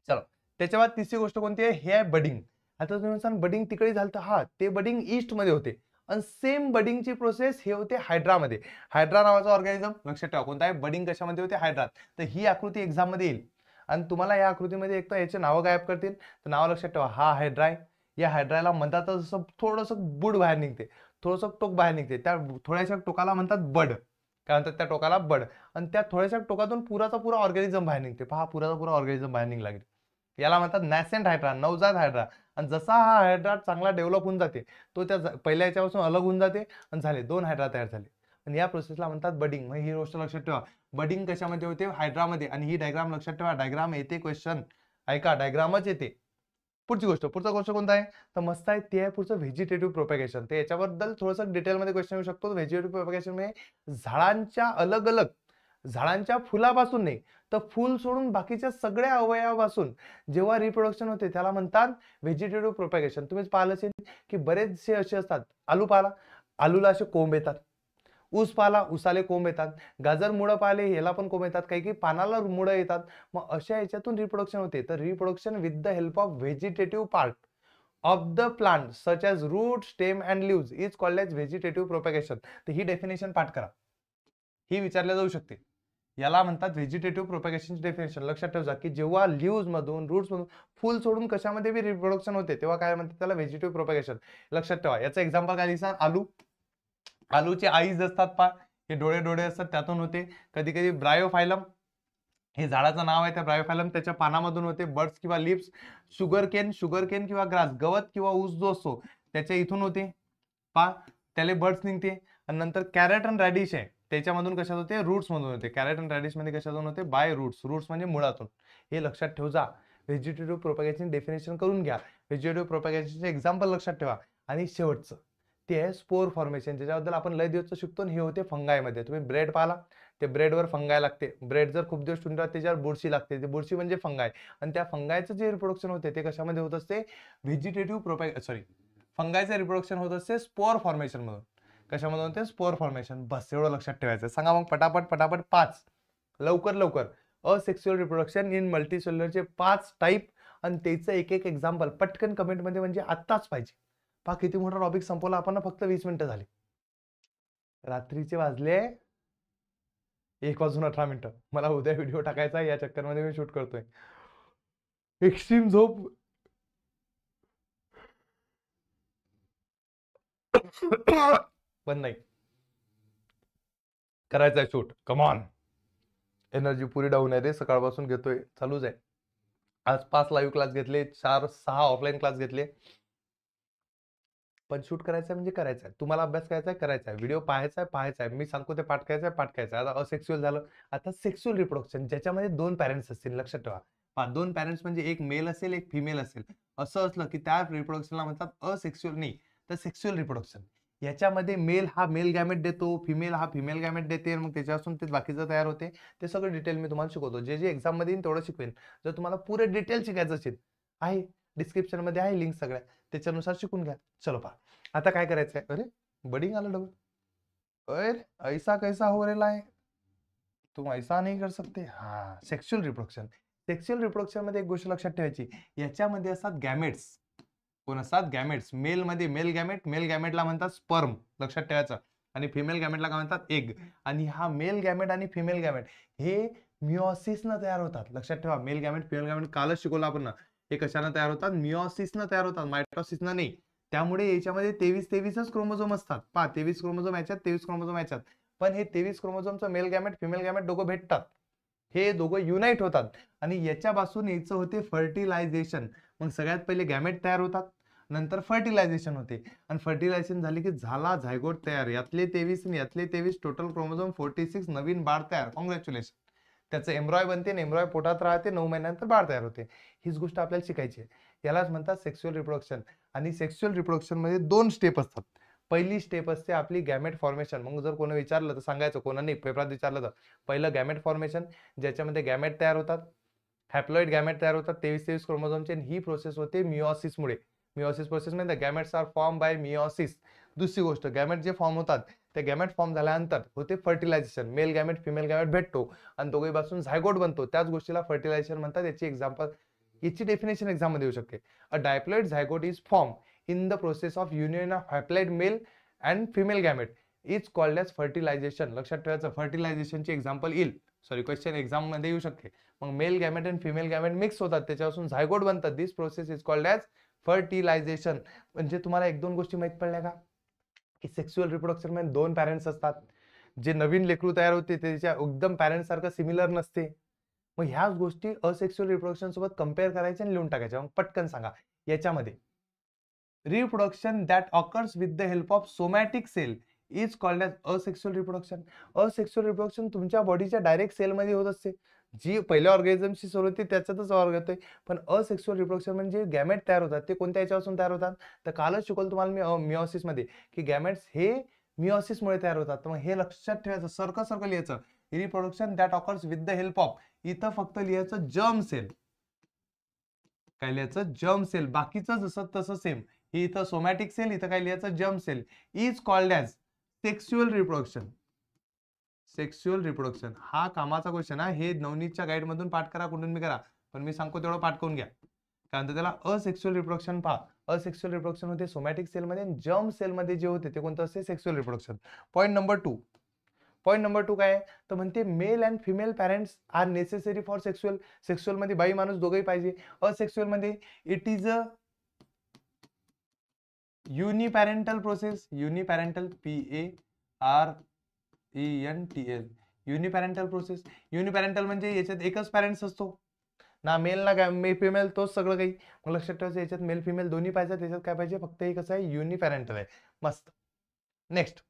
चलो त्याच्या बाद तिसरी गोष्ट कोणती आहे, हे आहे बडिंग. आता तुम्ही सांग बडिंग तिकडे झालं, तर हा ते बडिंग ईस्ट मध्ये होते. आणि सेम बडिंगची प्रोसेस हे होते हायड्रामध्ये. हायड्रा नावाचा ऑर्गॅनिझम लक्षात ठेवा, कोणता आहे, बडिंग कशामध्ये होते, हायड्रात. तर ही आकृती एक्झाम मध्ये येईल, आणि तुम्हाला या आकृतीमध्ये एक तर याचे नावं गायब करतील. तर नाव लक्षात ठेवा, हा हायड्रा आहे. या हायड्राला म्हणतात जसं थोडंसं बुड बाहेर निघते, थोडंसं टोक बाहेर निघते, त्या थोड्याशा टोकाला म्हणतात बड. काय म्हणतात त्या टोकाला, बड. आणि त्या थोड्याशा टोकातून पुराचा पुरा ऑर्गॅनिझम बाहेर निघते. पहा, पुराचा पुरा ऑर्गॅनिझम बाहेर निघला, याला म्हणतात नॅसेंट हायड्रा, नवजात हायड्रा. आणि जसा हा हायड्रा चांगला डेव्हलप होऊन जाते, तो त्या पहिल्या याच्यापासून अलग होऊन जाते, आणि झाले 2 हायड्रा तयार झाले. आणि या प्रोसेसला म्हणतात बडिंग. मग ही गोष्ट लक्षात ठेवा, बडिंग कशामध्ये होते, हायड्रामध्ये. आणि ही डायग्राम लक्षात ठेवा, डायग्राम येते क्वेश्चन, ऐका, डायग्रामच येते. पुढची गोष्ट, पुढचा गोष्ट कोणता आहे, तर मस्त आहे, ते आहे पुढचं व्हेजिटेटिव्ह प्रोपॅगेशन. ते याच्याबद्दल थोडंसं डिटेलमध्ये क्वेश्चन येऊ शकतो. व्हेजिटेटिव्ह प्रोपॅगेशन म्हणजे झाडांच्या अलग अलग, झाडांच्या फुलापासून नाही, तर फुल सोडून बाकीच्या सगळ्या अवयवापासून जेव्हा रिप्रोडक्शन होते त्याला म्हणतात व्हेजिटेटिव्ह प्रोपॅगेशन. तुम्हीच पाहिलं असेल की बरेचसे असे असतात, आलू पाला, आलूला असे कोंब येतात, ऊस पाला, उसाले कोंब येतात, गाजर मुळं पाहिले, याला पण कोंब येतात, काही काही पानाला मुळं येतात. मग अशा याच्यातून रिप्रोडक्शन होते. तर reproduction with the help of vegetative part of the plant such as root, stem and leaves is called as vegetative propagation. तर ही डेफिनेशन पाठ करा, ही विचारल्या जाऊ शकते. याला म्हणतात व्हेजिटेटिव्ह प्रोपॅगेशनची डेफिनेशन. लक्षात ठेवा की जेव्हा लीव्स मधून, रूट्स मधून, फुल सोडून कशामध्ये बी रिप्रोडक्शन होते तेव्हा काय म्हणतात, त्याला व्हेजिटेटिव्ह प्रोपॅगेशन. लक्षात ठेवा. याचं एक्झाम्पल काय दिसणार, आलू. आलूचे आईज असतात पा, हे डोळे डोळे असतात, त्यातून होते. कधी कधी ब्रायोफायलम, हे झाडाचं नाव आहे, त्या ब्रायोफायलम त्याच्या पानामधून होते. बर्ड्स किंवा लिप्स, शुगर केन किंवा ग्रास, गवत किंवा ऊस जो असतो त्याच्या इथून होते पा, त्याला बर्ड्स निघते. आणि नंतर कॅरेट आणि रॅडिश आहे, त्याच्यामधून कशात होते, रूट्स मधून होते. कॅरेट आणि रॅडिश मध्ये कशातून होते, बाय रूट्स. रूट्स म्हणजे मुळातून. हे लक्षात ठेव जा. व्हेजिटेटिव्ह प्रोपॅगेशन डेफिनेशन करून घ्या. व्हेजिटेटिव्ह प्रोपॅगेशनचे एक्झाम्पल लक्षात ठेवा. आणि शेवटचं ते आहे स्पोर फॉर्मेशन, ज्याच्याबद्दल आपण लय दिवस शिकतो. हे होते फंगायमध्ये. तुम्ही ब्रेड पाहिला, ते ब्रेडवर फंगाय लागते. ब्रेड जर खूप दिवस ठेवून ठेवला त्याच्यावर बुरशी लागते. ते बुरशी म्हणजे फंगाय. आणि त्या फंगायचं जे रिप्रोडक्शन होते ते कशामध्ये होत असते, व्हेजिटेटिव्ह फंगायचं रिप्रोडक्शन होत असते स्पोर फॉर्मेशन मधून. कशामधून होते, स्पोर फॉर्मेशन. बस एवढं लक्षात ठेवायचं. सांगा मग पटापट पटापट 5 लवकर लवकर. असेक्सुअल रिप्रोडक्शन इन मल्टीसेल्युलरचे 5 टाईप आणि त्याचं एक एक एक्झाम्पल पटकन कमेंट मध्ये, म्हणजे आत्ताच पाहिजे. पहा किती मोठा टॉपिक संपवला आपण, फक्त 20 मिनिटं झाली. रात्रीचे वाजले 1:18. मला उद्या व्हिडिओ टाकायचा, या चक्करमध्ये मी शूट करतोय. एक्स्ट्रीम झोप पण नाही, करायचा शूट. कमॉन, एनर्जी पुरी डाऊन आहे रे, सकाळपासून घेतोय, चालूच आहे. आज 5 लाईव्ह क्लास घेतले, 4-6 ऑफलाईन क्लास घेतले. पण शूट करायचं म्हणजे करायचं आहे. तुम्हाला अभ्यास करायचा आहे, व्हिडिओ पाहायचा आहे. मी सांगतो ते पाठ करायचं आहे. आता असेक्सुअल झालं, आता सेक्सुअल रिप्रोडक्शन, ज्याच्यामध्ये 2 पॅरेंट्स असतील. लक्षात ठेवा, 2 पॅरेंट्स म्हणजे एक मेल असेल, एक फिमेल असेल. असं असलं की त्या रिप्रोडक्शनला म्हणतात असेक्सुअल, नाही तर सेक्सुअल रिप्रोडक्शन. याच्यामध्ये मेल हा मेल गॅमेट देतो, फिमेल हा फिमेल गॅमेट देते, मग त्याच्यापासून ते बाकीचं तयार होते. ते सगळं डिटेल मी तुम्हाला शिकवतो. जे जे एक्झाम मध्ये येईल तेवढं शिकवेन. जर तुम्हाला पुरे डिटेल शिकायचं असेल, आहे डिस्क्रिप्शन मध्ये आहे लिंक सगळ्या, त्याच्यानुसार शिकून घ्या. चलो पहा, आता काय करायचं आहे. अरे बडिंग आलं डबल. अरे ऐसा कैसा हो रेला है, तुम ऐसा नहीं कर सकते. हा, सेक्शुअल रिप्रोडक्शन. सेक्शुअल रिप्रोडक्शन मध्ये एक गोष्ट लक्षात ठेवायची, याच्यामध्ये असतात गॅमेट्स. कोण असतात, गॅमेट्स. मेल मध्ये मेल गॅमेट, मेल गॅमेटला म्हणतात स्पर्म, लक्षात ठेवायचं. आणि फिमेल गॅमेटला काय म्हणतात, एग. आणि हा मेल गॅमेट आणि फिमेल गॅमेट हे मिओसिस न तयार होतात. लक्षात ठेवा, मेल गॅमेट फिमेल गॅमेट कालच शिकवलं आपण. हे कशानं तयार होतात, मिओसिस न तयार होतात, मायटोसिस न नाही. त्यामुळे याच्यामध्ये 23 क्रोमोझोम असतात. पहा, 23 क्रोमोझोम याच्यात, 23 क्रोमोझोम याच्यात. पण हे 23 क्रोमोझोमचं मेल गॅमेट फिमेल गॅमेट दोघं भेटतात. हे दोघं युनाइट होतात आणि याच्यापासून याचं होते फर्टिलायझेशन. मग सगळ्यात पहिले गॅमेट तयार होतात, नंतर फर्टिलायझेशन होते. आणि फर्टिलायझेशन झाले की झाला झायगोट तयार. यातले 23 आणि यातले 23 टोटल क्रोमोझोम 46, नवीन बाळ तयार. कॉंग्रॅच्युलेशन. त्याचं एम्ब्रॉय बनते, एम्ब्रॉय पोटात राहते, 9 महिन्यानंतर बाळ तयार होते. हीच गोष्ट आपल्याला शिकायची आहे. यालाच म्हणतात सेक्सुअल रिप्रोडक्शन. आणि सेक्सुअल रिप्रोडक्शन मध्ये 2 स्टेप असतात. पहिली स्टेप असते आपली गॅमेट फॉर्मेशन. मग जर कोणी विचारलं तर सांगायचं, कोणा नाही पेपरात विचारलं तर पहिलं गॅमेट फॉर्मेशन, ज्याच्यामध्ये गॅमेट तयार होतात, हॅप्लॉइड गॅमेट तयार होतात 23 क्रोमोझोमचे. ही प्रोसेस होते मिओसिसमुळे. मिओसिस प्रोसेस मध्ये gametes are form by meiosis. दुसरी गोष्ट, गॅमेट जे फॉर्म होतात, ते गॅमेट फॉर्म झाल्यानंतर होते fertilization. Male gamete female gamete भेटतो आणि दोघेपासून झायगोट बनतो. त्याच गोष्टीला फर्टिलायझेशन म्हणतात. याची एक्झाम्पल, याची डेफिनेशन एक्झाम मध्ये येऊ शकते. A diploid zygote is form in the process of union of haploid male and female gamete is called as fertilization. लक्षात ठेवायचं, फर्टिलायझेशनची एक्झाम्पल येईल. सॉरी, क्वेश्चन एक्झाम मध्ये येऊ शकते. मग मेल गॅमेट आणि फिमेल गॅमेट मिक्स होतात, त्याच्यापासून झायगोट बनतात. This process is called as fertilization. म्हणजे तुम्हाला 1-2 गोष्टी माहित पडल्या का, की सेक्सुअल रिप्रोडक्शन मध्ये 2 पॅरेंट्स असतात. जे नवीन लेकरू तयार होते त्याच्या एकदम पॅरेंट्स सारखं सिमिलर नसते. मग ह्याच गोष्टी असेक्सुअल रिप्रोडक्शन सोबत कम्पेअर करायच्या आणि लिहून टाकायच्या. मग पटकन सांगा, याच्यामध्ये reproduction that occurs with the help of somatic cell is called as asexual reproduction. asexual reproduction तुमच्या बॉडीच्या डायरेक्ट सेल मध्ये होत असते. जी पहिल्या ऑर्गॅनिझमची सुरू होते त्याच्यातच ऑर्ग होते. पण असेक्सुअल रिप्रोडक्शन म्हणजे गॅमेट तयार होतात. ते कोणत्या याच्यापासून तयार होतात, तर कालच शिकवलं तुम्हाला मी मिओसिस मध्ये, की गॅमेट्स हे मिओसिस मुळे तयार होतात. मग हे लक्षात ठेवायचं, सर्कल लिहायचं. Reproduction that occurs with the help of, इथं फक्त लिहायचं जर्म सेल. काय लिहायचं, जर्म सेल. बाकीचं जसं तसं सेम. इथं सोमॅटिक सेल, इथं काय लिहायचं, germ cell. Is called as sexual reproduction. Sexual reproduction हा कामाचा क्वेश्चन आहे. हे नवनीतच्या गाईड मधून पाठ करा, कुठून मी करा, पण मी सांगतो तेवढं पाठ करून घ्या. कारण त्याला असेक्सुअल रिप्रोडक्शन पहा. असेक्सुअल रिप्रोडक्शन होते सोमॅटिक सेल मध्ये, जर्म सेल मध्ये जे होते ते कोणतं असते, sexual reproduction. Point number 2. Point number 2 काय आहे, तर म्हणते male and female parents are necessary for sexual. Sexual मध्ये बाई माणूस दोघंही पाहिजे. असेक्सुअल मध्ये it is a uniparental process. Uniparental, PARENTL, uniparental process. Uniparental म्हणजे याच्यात एकच पॅरेंट्स असतो ना, मेल ना फिमेल, तोच सगळं काही. मग लक्षात ठेवायचं, याच्यात मेल फिमेल दोन्ही पाहिजे. त्याच्यात काय पाहिजे, फक्त एक कसं आहे, युनिपॅरेंटल आहे. मस्त. नेक्स्ट,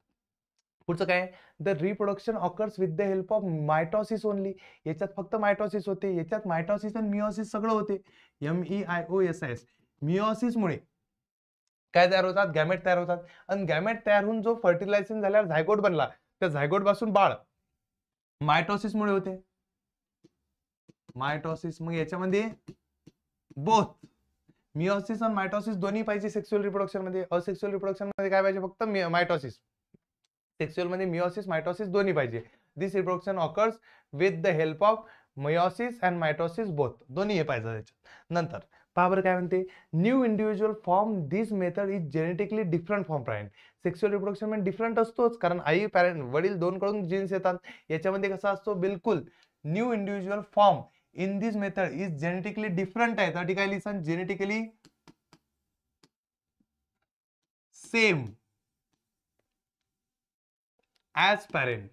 पुढचं काय, the reproduction occurs with the help of mitosis only. याच्यात फक्त मायटॉसिस होते, याच्यात मायटॉसिस आणि मिओसिस सगळं होते. MEIOSIS. मिओसिसमुळे काय तयार होतात, गॅमेट तयार होतात, आणि गॅमेट तयार होऊन जो फर्टिलायझेशन झाल्यावर झायगोट बनला, त्या झायगोट पासून बाळ मायटॉसिस मुळे होते. मायटॉसिस. मग याच्यामध्ये बोथ मिओसिस आणि मायटॉसिस दोन्ही पाहिजे सेक्सुअल रिप्रोडक्शन मध्ये. असेक्सुअल रिप्रोडक्शन मध्ये काय पाहिजे, फक्त मायटॉसिस. सेक्सुअल मध्ये मिओसिस मायटॉसिस दोन्ही पाहिजे. This reproduction occurs with the help of meiosis and mitosis both. दोन्ही हे पाहिजे त्याच्यात. नंतर पहा बरं काय म्हणते, new individual form this method is genetically different from parent. Sexual reproduction मध्ये डिफरंट असतोच, कारण आई पॅरेंट वडील दोन कडून जीन्स येतात. याच्यामध्ये कसा असतो, बिलकुल new individual form in this method is genetically different आहे. तर काय लिहिसन, genetically same as parent.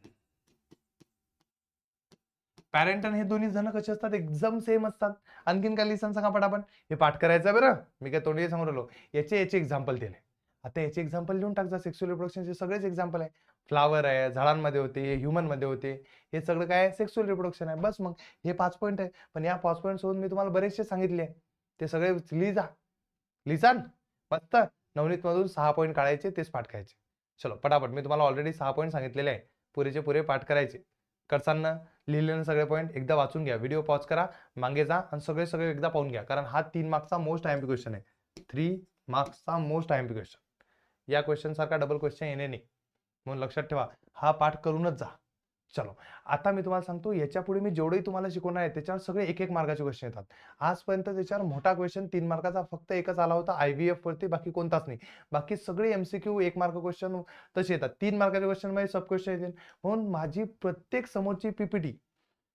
Parent आणि हे दोन्ही जण कसे असतात, एकदम सेम असतात. आणखीन काय लिहिसन सांगा पटापट. हे पाठ करायचं बरं, मी काय तोंडी सांगू राहिलो. याचे एक्झाम्पल दिले. आता याचे एक्झाम्पल लिहून टाकजा. सेक्सुअल रिप्रोडक्शनचे सगळेच एक्झाम्पल आहे. फ्लावर आहे, झाडांमध्ये होते, ह्युमन मध्ये होते, हे सगळं काय सेक्सुअल रिप्रोडक्शन आहे. बस मग हे 5 पॉईंट आहे. पण या 5 पॉईंट सोडून मी तुम्हाला बरेचसे सांगितले, ते सगळे लिहिजा. लिहिसान मस्त. नवनीत मधून 6 पॉईंट काढायचे, तेच पाठ करायचे. चलो पटापट, मी तुम्हाला ऑलरेडी 6 पॉईंट सांगितलेले आहे, पुरेचे पुरे पाठ करायचे. करताना लिहिलेले सगळे पॉईंट एकदा वाचून घ्या, व्हिडिओ पॉज करा, मागे जा आणि सगळे एकदा पाहून घ्या, कारण हा 3 मार्क्सचा मोस्ट आयएमपी क्वेश्चन आहे. 3 मार्क्सचा मोस्ट आयएमपी क्वेश्चन. या क्वेश्चन सारखा डबल क्वेश्चन येणे नाही, म्हणून लक्षात ठेवा, हा पाठ करूनच जा. चलो आता मी तुम्हाला सांगतो, याच्या पुढे मी जेवढेही तुम्हाला शिकवणार आहे त्याच्यावर सगळे 1-1 मार्काचे क्वेश्चन येतात. आजपर्यंत त्याच्यावर मोठा क्वेश्चन 3 मार्काचा फक्त एकच आला होता, IVF वरती, बाकी कोणताच नाही. बाकी सगळे MCQ 1 मार्क क्वेश्चन तसे येतात. 3 मार्काचे क्वेश्चन मध्ये सब क्वेश्चन येतील. म्हणून माझी प्रत्येक समोरची PPT,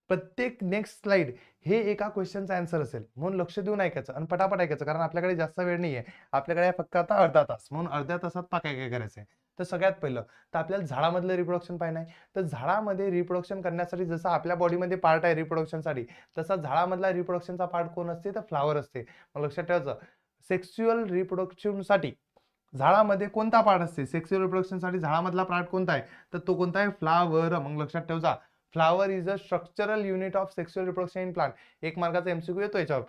प्रत्येक नेक्स्ट स्लाइड हे एका क्वेश्चनचा आन्सर असेल. म्हणून लक्ष देऊन ऐकायचं आणि पटापट ऐकायचं, कारण आपल्याकडे जास्त वेळ नाहीये. आपल्याकडे फक्त आता अर्धा तास, म्हणून अर्ध्या तासात काय करायचं आहे. तर सगळ्यात पहिलं तर आपल्याला झाडामधलं रिप्रोडक्शन पाहिजे आहे. तर झाडामध्ये रिप्रोडक्शन करण्यासाठी जसं आपल्या बॉडीमध्ये पार्ट आहे रिप्रोडक्शनसाठी, तसा झाडामधला रिप्रोडक्शनचा पार्ट कोण असते, तर फ्लावर असते. मग लक्षात ठेवायचं, सेक्स्युअल रिप्रोडक्शनसाठी झाडामध्ये कोणता पार्ट असते, सेक्स्युअल रिप्रोडक्शनसाठी झाडामधला पार्ट कोणता आहे, तर तो कोणता आहे, फ्लावर. मग लक्षात ठेवायचा, flower is a structural unit of sexual reproduction in plant. 1 मार्काचा MCQ येतो याच्यावर.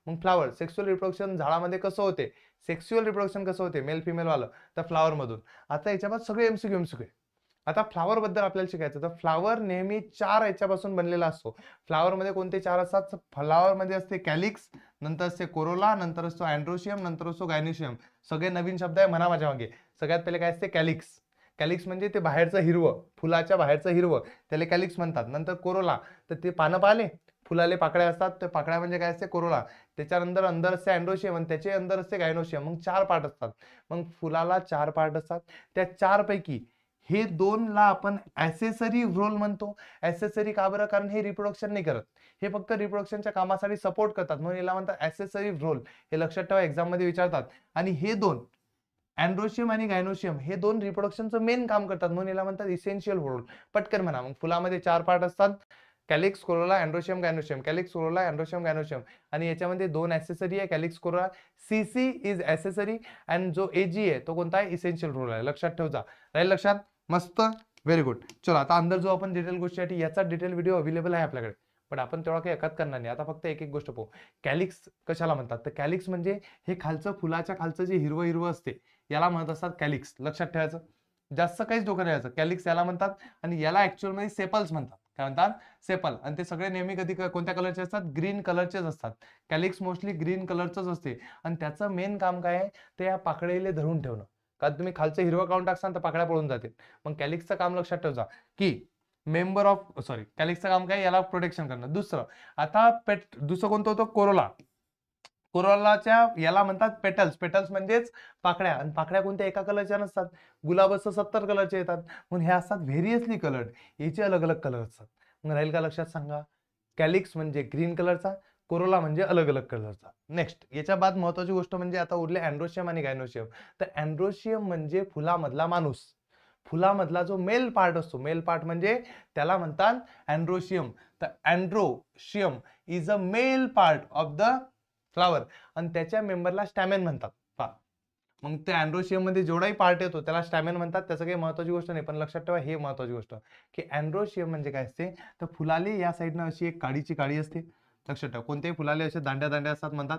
मग फ्लावर, सेक्स्युअल रिप्रोडक्शन झाडामध्ये कसं होते, सेक्स्युअल रिप्रोडक्शन कसं होते मेल फिमेल वालं, तर फ्लावर मधून. आता याच्यामध्ये सगळे MCQ. आता फ्लावर बद्दल आपल्याला शिकायचं, तर फ्लावर नेहमी 4 याच्यापासून बनलेला असतो. फ्लावर मध्ये कोणते 4 असतात, फ्लावर मध्ये असते कॅलिक्स, नंतर असते कोरोला, नंतर असतो अँड्रोशियम, नंतर असतो गायनोशियम. सगळे नवीन शब्द आहे, म्हणा माझ्या मागे. सगळ्यात पहिले काय असते, कॅलिक्स. कॅलिक्स म्हणजे ते बाहेरचं हिरवं, फुलाच्या बाहेरचं हिरवं, त्याला कॅलिक्स म्हणतात. नंतर कोरोला, तर ते पानं पाहिले, फुलाले पाकळ्या असतात, तर पाकळ्या म्हणजे काय असते, कोरोला. त्याच्यानंतर अंदर असते अँड्रोशियम आणि त्याचे अंदर असते गायनोशियम. मग 4 पार्ट असतात. मग फुलाला 4 पार्ट असतात. त्या 4 पैकी हे 2 ला आपण ऍसेसरी रोल म्हणतो. ऍसेसरी का बरं, कारण हे रिप्रोडक्शन नाही करत, हे फक्त रिप्रोडक्शनच्या कामासाठी सपोर्ट करतात, म्हणून याला म्हणतात ऍसेसरी रोल. हे लक्षात ठेवा, एक्झाम मध्ये विचारतात. आणि हे 2 अँड्रोशियम आणि गायनोशियम हे 2 रिप्रोडक्शनचं मेन काम करतात, म्हणून याला म्हणतात इसेन्शियल रोल. पटकन म्हणा. मग फुलामध्ये 4 पार्ट असतात, calyx, Corolla, androecium, gynoecium. Calyx, Corolla, androecium, gynoecium. आणि याच्यामध्ये 2 ऍसेसरी आहे, कॅलिक्स, कोरोला. CC इज ऍसेसरी आणि जो AG आहे तो कोणता आहे, इसेन्शियल रोल आहे. लक्षात ठेवजा. राहील लक्षात, मस्त, व्हेरी गुड. चलो आता अंदर जो आपण डिटेल गोष्टीसाठी याचा डिटेल व्हिडिओ अवेलेबल आहे आपल्याकडे, पण आपण तेवढा काही एकात करणार नाही. आता फक्त एक गोष्ट पाहू. कॅलिक्स कशाला म्हणतात, तर कॅलिक्स म्हणजे हे खालचं, फुलाच्या खालचं जे हिरवं हिरवं असते याला म्हणत असतात कॅलिक्स. लक्षात ठेवायचं, जास्त काहीच डोकं द्यायचं. कॅलिक्स याला म्हणतात, आणि याला ऍक्च्युअल मध्ये सेपल्स म्हणतात. काय म्हणतात, सेपल. आणि ते सगळे नेहमी कधी कोणत्या कलरचे असतात, ग्रीन कलरचेच असतात. कॅलिक्स मोस्टली ग्रीन कलरचंच असते, आणि त्याचं मेन काम काय आहे, ते या पाकळीला धरून ठेवणं. कारण तुम्ही खालचं हिरवं काढून टाकसान तर पाकळ्या पळून जातील. मग कॅलिक्सचं काम लक्षात ठेवजा, की मेंबर ऑफ कॅलिक्सचं काम काय, याला प्रोटेक्शन करणं. दुसरं आता दुसरं कोणतं होतं, कोरोला. कोरोलाच्या याला म्हणतात पेटल्स. पेटल्स म्हणजेच पाकळ्या. आणि पाकळ्या कोणत्या एका कलरच्या नसतात, गुलाबाचं 70 कलरचे येतात, म्हणून हे असतात व्हेरियसली कलर्ड, याचे अलग अलग कलर असतात. मग राहील का लक्षात, सांगा. कॅलिक्स म्हणजे ग्रीन कलरचा, कोरोला म्हणजे अलग अलग कलरचा. नेक्स्ट याच्या बाद महत्वाची गोष्ट म्हणजे आता उरले अँड्रोशियम आणि गायनोशियम. तर अँड्रोशियम म्हणजे फुलामधला माणूस, फुलामधला जो मेल पार्ट असतो, मेल पार्ट म्हणजे त्याला म्हणतात अँड्रोशियम. तर androecium is a male part of the flower, आणि त्याच्या मेंबरला स्टॅमेन म्हणतात. मग ते अँड्रोशियम मध्ये जेवढाही पार्ट येतो त्याला स्टॅमेन म्हणतात. त्याचं काही महत्वाची गोष्ट नाही, पण लक्षात ठेवा हे महत्वाची गोष्ट की अँड्रोशियम म्हणजे काय असते तर फुलाले या साईडनं अशी एक काडीची काडी असते. लक्षात ठेवा कोणत्याही फुलाले असे दांड्या दांड्या असतात म्हणतात.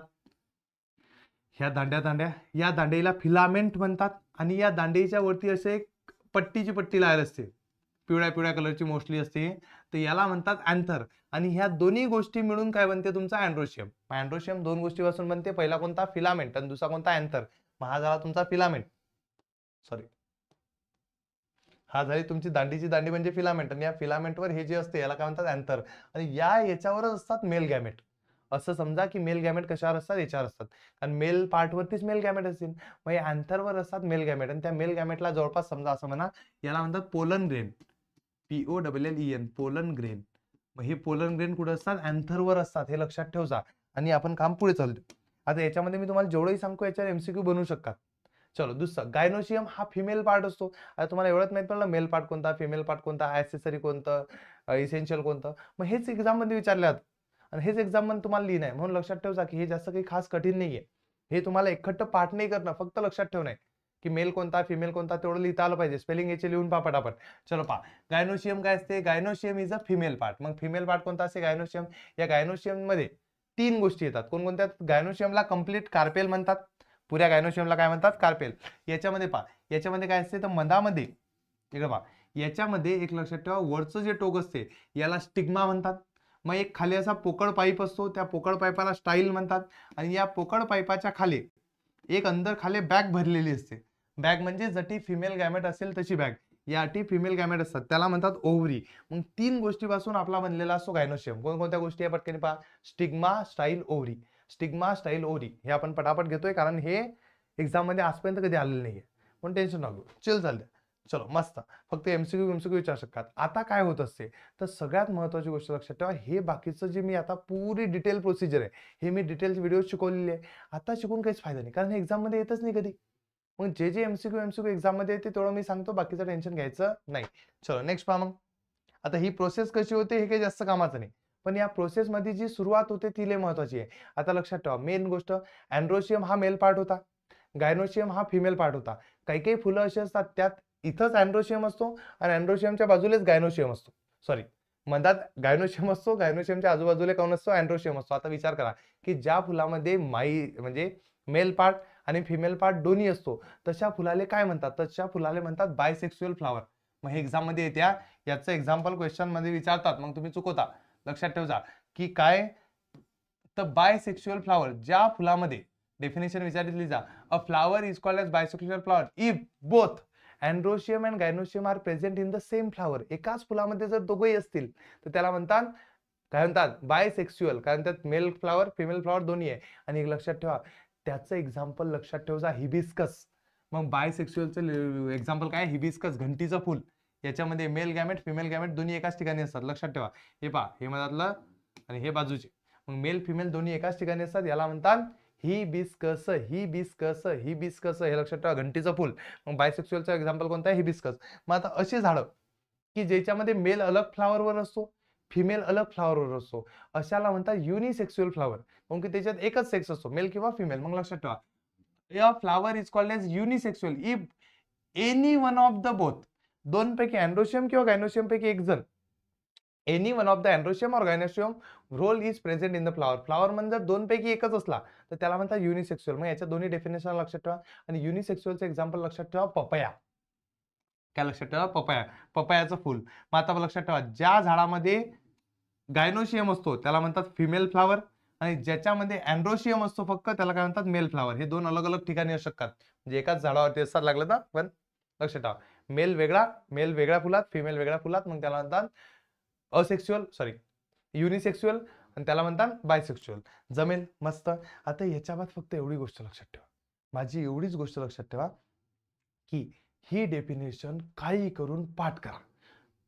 ह्या दांड्या दांड्या या दांडेला फिलामेंट म्हणतात आणि या दांडेच्या वरती असे एक पट्टीची पट्टी लायल असते, पिवळ्या पिवळ्या कलरची मोस्टली असते, तर याला म्हणतात अँथर. आणि ह्या दोन्ही गोष्टी मिळून काय बनते तुमचा अँड्रोशियम. अँड्रोशियम दोन गोष्टीपासून बनते, पहिला कोणता फिलामेंट आणि दुसरा कोणता अँथर. हा झाला तुमचा फिलामेंट, सॉरी हा झाली तुमची दांडीची दांडी म्हणजे फिलामेंट, आणि या फिलामेंटवर हे जे असते याला काय म्हणतात अँथर. आणि याच्यावरच असतात मेल गॅमेट. असं समजा की मेल गॅमेट कशावर असतात, याच्यावर असतात, कारण मेल पार्टवरतीच मेल गॅमेट असतील, मग या अँथरवर असतात मेल गॅमेट. आणि त्या मेल गॅमेटला जवळपास समजा असं म्हणा याला म्हणतात pollen grain, POLLEN pollen grain. मग हे पोलन ग्रेन कुठे असतात, अँथरवर असतात, हे लक्षात ठेवजा. आणि आपण काम पुढे चालतो. आता याच्यामध्ये मी तुम्हाला जेवढंही सांगतो याच्यावर MCQ बनवू शकतात. चलो दुसरं, गायनोशियम हा फिमेल पार्ट असतो. आता तुम्हाला एवढंच माहित पडलं मेल पार्ट कोणता, फिमेल पार्ट कोणता, ऍक्सेसरी कोणतं, इसेन्शियल कोणतं. मग हेच एक्झाम मध्ये विचारले जातात आणि हेच एक्झाम मध्ये तुम्हाला लिहिणं आहे, म्हणून लक्षात ठेवजा की हे जास्त काही खास कठीण नाहीये. हे तुम्हाला एकखट्ट पाठ नाही करणं, फक्त लक्षात ठेवणं की मेल कोणता फिमेल कोणता तेवढं लिहिता आलं पाहिजे. स्पेलिंग याचे लिहून पा पटापट. चलो पा, गायनोशियम काय असते, gynoecium is a female part. मग फिमेल पार्ट कोणता असते गायनोशियम. या गायनोशियम मध्ये तीन गोष्टी येतात, कोणकोणत्या. गायनोशियमला कम्प्लीट कार्पेल म्हणतात, पुऱ्या गायनोशियमला काय म्हणतात कार्पेल. याच्यामध्ये पा, याच्यामध्ये काय असते तर मधामध्ये इकडे पा, याच्यामध्ये एक लक्षात ठेवा वरचं जे टोक असते याला स्टिग्मा म्हणतात. मग एक खाली असा पोकळ पाईप असतो, त्या पोकळ पाईपाला स्टाईल म्हणतात. आणि या पोकळ पाईपाच्या खाली एक अंदर खाली बॅग भरलेली असते. बॅग म्हणजे जटी फिमेल गॅमेट असेल तशी बॅग, या अटी फिमेल गॅमेट असतात, त्याला म्हणतात ओव्हरी. मग तीन गोष्टीपासून आपला बनलेला असतो गायनोशियम. कोणकोणत्या गोष्टी आहे पटकन पहा, stigma style ovary. Stigma style ovary हे आपण पटापट घेतोय कारण हे एक्झाम मध्ये आजपर्यंत कधी आलेलं नाहीये, पण टेन्शन नको, चिल चालते. चलो मस्त, फक्त MCQ विचारू शकतात. आता काय होत असते तर सगळ्यात महत्वाची गोष्ट लक्षात ठेवा, हे बाकीचं जे मी आता पुरी डिटेल प्रोसिजर आहे हे मी डिटेल व्हिडिओ शिकवलेली आहे. आता शिकून काहीच फायदा नाही, कारण हे एक्झाम मध्ये येतच नाही कधी. मग जे MCQ एक्झाम मध्ये येते तेवढं मी सांगतो, बाकीचं टेन्शन घ्यायचं नाही. चलो नेक्स्ट पहा. मग आता ही प्रोसेस कशी होते हे काही जास्त कामाचं नाही, पण या प्रोसेस मध्ये जी सुरुवात होते ती लय महत्वाची आहे. आता लक्षात ठेवा, मेन गोष्ट अँड्रोशियम हा मेल पार्ट होता, गायनोशियम हा फिमेल पार्ट होता. काही काही फुलं अशी असतात त्यात इथंच अँड्रोशियम असतो आणि अँड्रोशियमच्या बाजूलाच गायनोशियम असतो, सॉरी मधात गायनोशियम असतो, गायनोशियमच्या आजूबाजूला कोण असतो अँड्रोशियम असतो. आता विचार करा की ज्या फुलामध्ये माई म्हणजे मेल पार्ट आणि फिमेल पार्ट दोन्ही असतो तशा फुलाले काय म्हणतात, तशा फुलाले म्हणतात बायसेक्सुअल फ्लावर. मग हे एक्झाम मध्ये येत्या, याचं एक्झाम्पल क्वेश्चन मध्ये विचारतात, मग तुम्ही चुकवता. लक्षात ठेवजा की काय तर बायसेक्सुअल फ्लावर ज्या फुलामध्ये, डेफिनेशन विचारली जा, a flower is called as bisexual flower if both androecium and gynoecium are present in the same flower. एकाच फुलामध्ये जर दोघेही असतील तर त्याला म्हणतात काय म्हणतात बायसेक्सुअल, कारण त्यात मेल फ्लावर फिमेल फ्लावर दोन्ही आहे. आणि एक लक्षात ठेवा त्याचं एक्झाम्पल लक्षात ठेवजा हिबिस्कस. मग बायसेक्सुअलचं एक्झाम्पल काय, हिबिस्कस घंटीचं फुल. याच्यामध्ये मेल गॅमेट फिमेल गॅमेट दोन्ही एकाच ठिकाणी असतात. लक्षात ठेवा, हे पहा हे मधातलं आणि हे बाजूचे, मग मेल फिमेल दोन्ही एकाच ठिकाणी असतात, याला म्हणतात हिबिस्कस. हिबिस्कस हिबिस्कस हे लक्षात ठेवा, घंटीचं फुल. मग बायसेक्सुअलचं एक्झाम्पल कोणतं आहे, हिबिस्कस. मग आता अशी झाडं की ज्याच्यामध्ये मेल अलग फ्लावरवर असतो, फिमेल अलग फ्लावरवर असतो, अशाला म्हणतात युनिसेक्सुअल फ्लावर. मग त्याच्यात एकच सेक्स असतो, मेल किंवा फिमेल. मग लक्षात ठेवा, या flower is called as unisexual if any one of the both, दोन पैकी अँड्रोशियम किंवा गायनोशियम पैकी एक जण, any one of the androecium और gynoecium whorl is present in the flower. Flower म्हणजे दोन पैकी एकच असला तर त्याला म्हणतात युनिसेक्सुअल. मग याच्या दोन्ही डेफिनेशन लक्षात ठेवा. आणि युनिसेक्सुअलचं एक्झाम्पल लक्षात ठेवा पपया. काय लक्षात ठेवा, पपया, पपयाचं फुल. मग आता लक्षात ठेवा, ज्या झाडामध्ये गायनोशियम असतो त्याला म्हणतात फिमेल फ्लावर, आणि ज्याच्यामध्ये अँड्रोशियम असतो फक्त त्याला काय म्हणतात मेल फ्लावर. हे दोन अलग अलग ठिकाणी असू शकतात, म्हणजे एकाच झाडावरती असतात लागलं ना. पण लक्षात ठेवा, मेल वेगळ्या फुलात, फिमेल वेगळ्या फुलात, मग त्याला म्हणतात असेक्सुअल, सॉरी युनिसेक्सुअल, आणि त्याला म्हणतात बायसेक्सुअल. जमेल मस्त. आता याच्या बाद फक्त एवढी गोष्ट लक्षात ठेवा, माझी एवढीच गोष्ट लक्षात ठेवा की ही डेफिनेशन काही करून पाठ करा.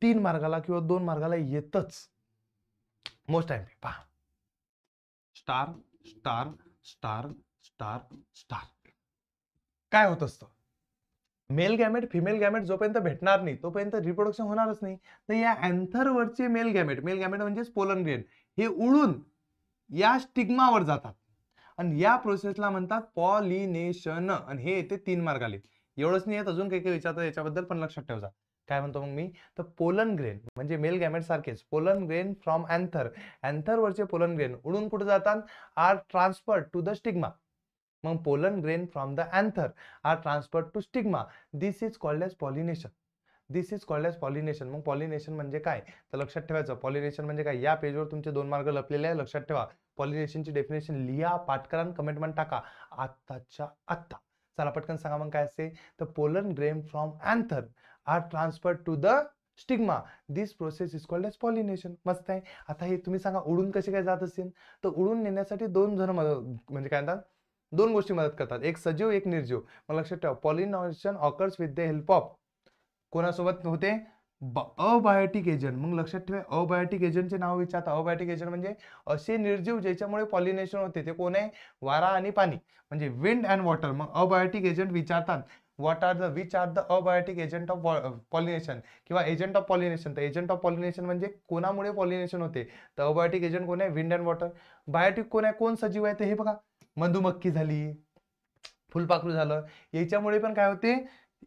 3 मार्गाला किंवा 2 मार्गाला येतच. मोस्ट टाइम पहा, star star star star star. काय होत असतं, मेल गॅमेट फिमेल गॅमेट जोपर्यंत भेटणार नाही तोपर्यंत रिप्रोडक्शन होणारच नाही. तर या अँथर वरचे मेल गॅमेट म्हणजे पोलन ग्रेन, हे उडून या स्टिग्मावर जातात आणि या प्रोसेसला म्हणतात पॉलिनेशन. आणि हे येते 3 मार्क आले. एवढंच नाही येत, अजून काही काही विचारतात याच्याबद्दल, पण लक्षात ठेवा. काय म्हणतो मग मी, तर पोलन ग्रेन म्हणजे मेल गॅमेट सारखेच pollen grain from anther, anther वरचे पोलन ग्रेन उडून कुठे जातात, are transferred to the stigma. मग pollen grain from the anther are transferred to stigma. This is called as pollination. This is called as pollination. मग pollination म्हणजे काय, तर लक्षात ठेवायचं पॉलिनेशन म्हणजे काय. या पेजवर तुमचे 2 मार्क लपलेले आहे, लक्षात ठेवा. पॉलिनेशनची डेफिनेशन लिहा, पाठकरान कमेंटमध्ये टाका आत्ताच्या आत्ता. चला पटकन सांगा मग काय असते, तर pollen grain from anther are transferred to the stigma. This process is called as pollination. मस्त आहे. आता हे तुम्ही सांगा उडून कसे काय जात असतील, तर उडून नेण्यासाठी 2 जण म्हणजे काय म्हणतात, 2 गोष्टी मदत करतात, एक सजीव एक निर्जीव. मग लक्षात ठेवा pollination occurs with the help of, कोणासोबत होते, अबायोटिक एजंट. मग लक्षात ठेवा अबायोटिक एजंटचे नाव विचारता. अबायोटिक एजंट म्हणजे असे निर्जीव ज्याच्यामुळे पॉलिनेशन होते, ते कोण आहे, वारा आणि पाणी म्हणजे विंड अँड वॉटर. मग अबायोटिक एजंट विचारतात, what are the which are the abiotic agent of pollination किंवा एजंट ऑफ पॉलिनेशन. तर एजंट ऑफ पॉलिनेशन म्हणजे कोणामुळे पॉलिनेशन होते, तर अबायोटिक एजंट कोण आहे, विंड अँड वॉटर. बायोटिक कोण आहे, कोण सजीव आहे, ते हे बघा, मधुमक्खी झाली, फुलपाखरू झालं, याच्यामुळे पण काय होते,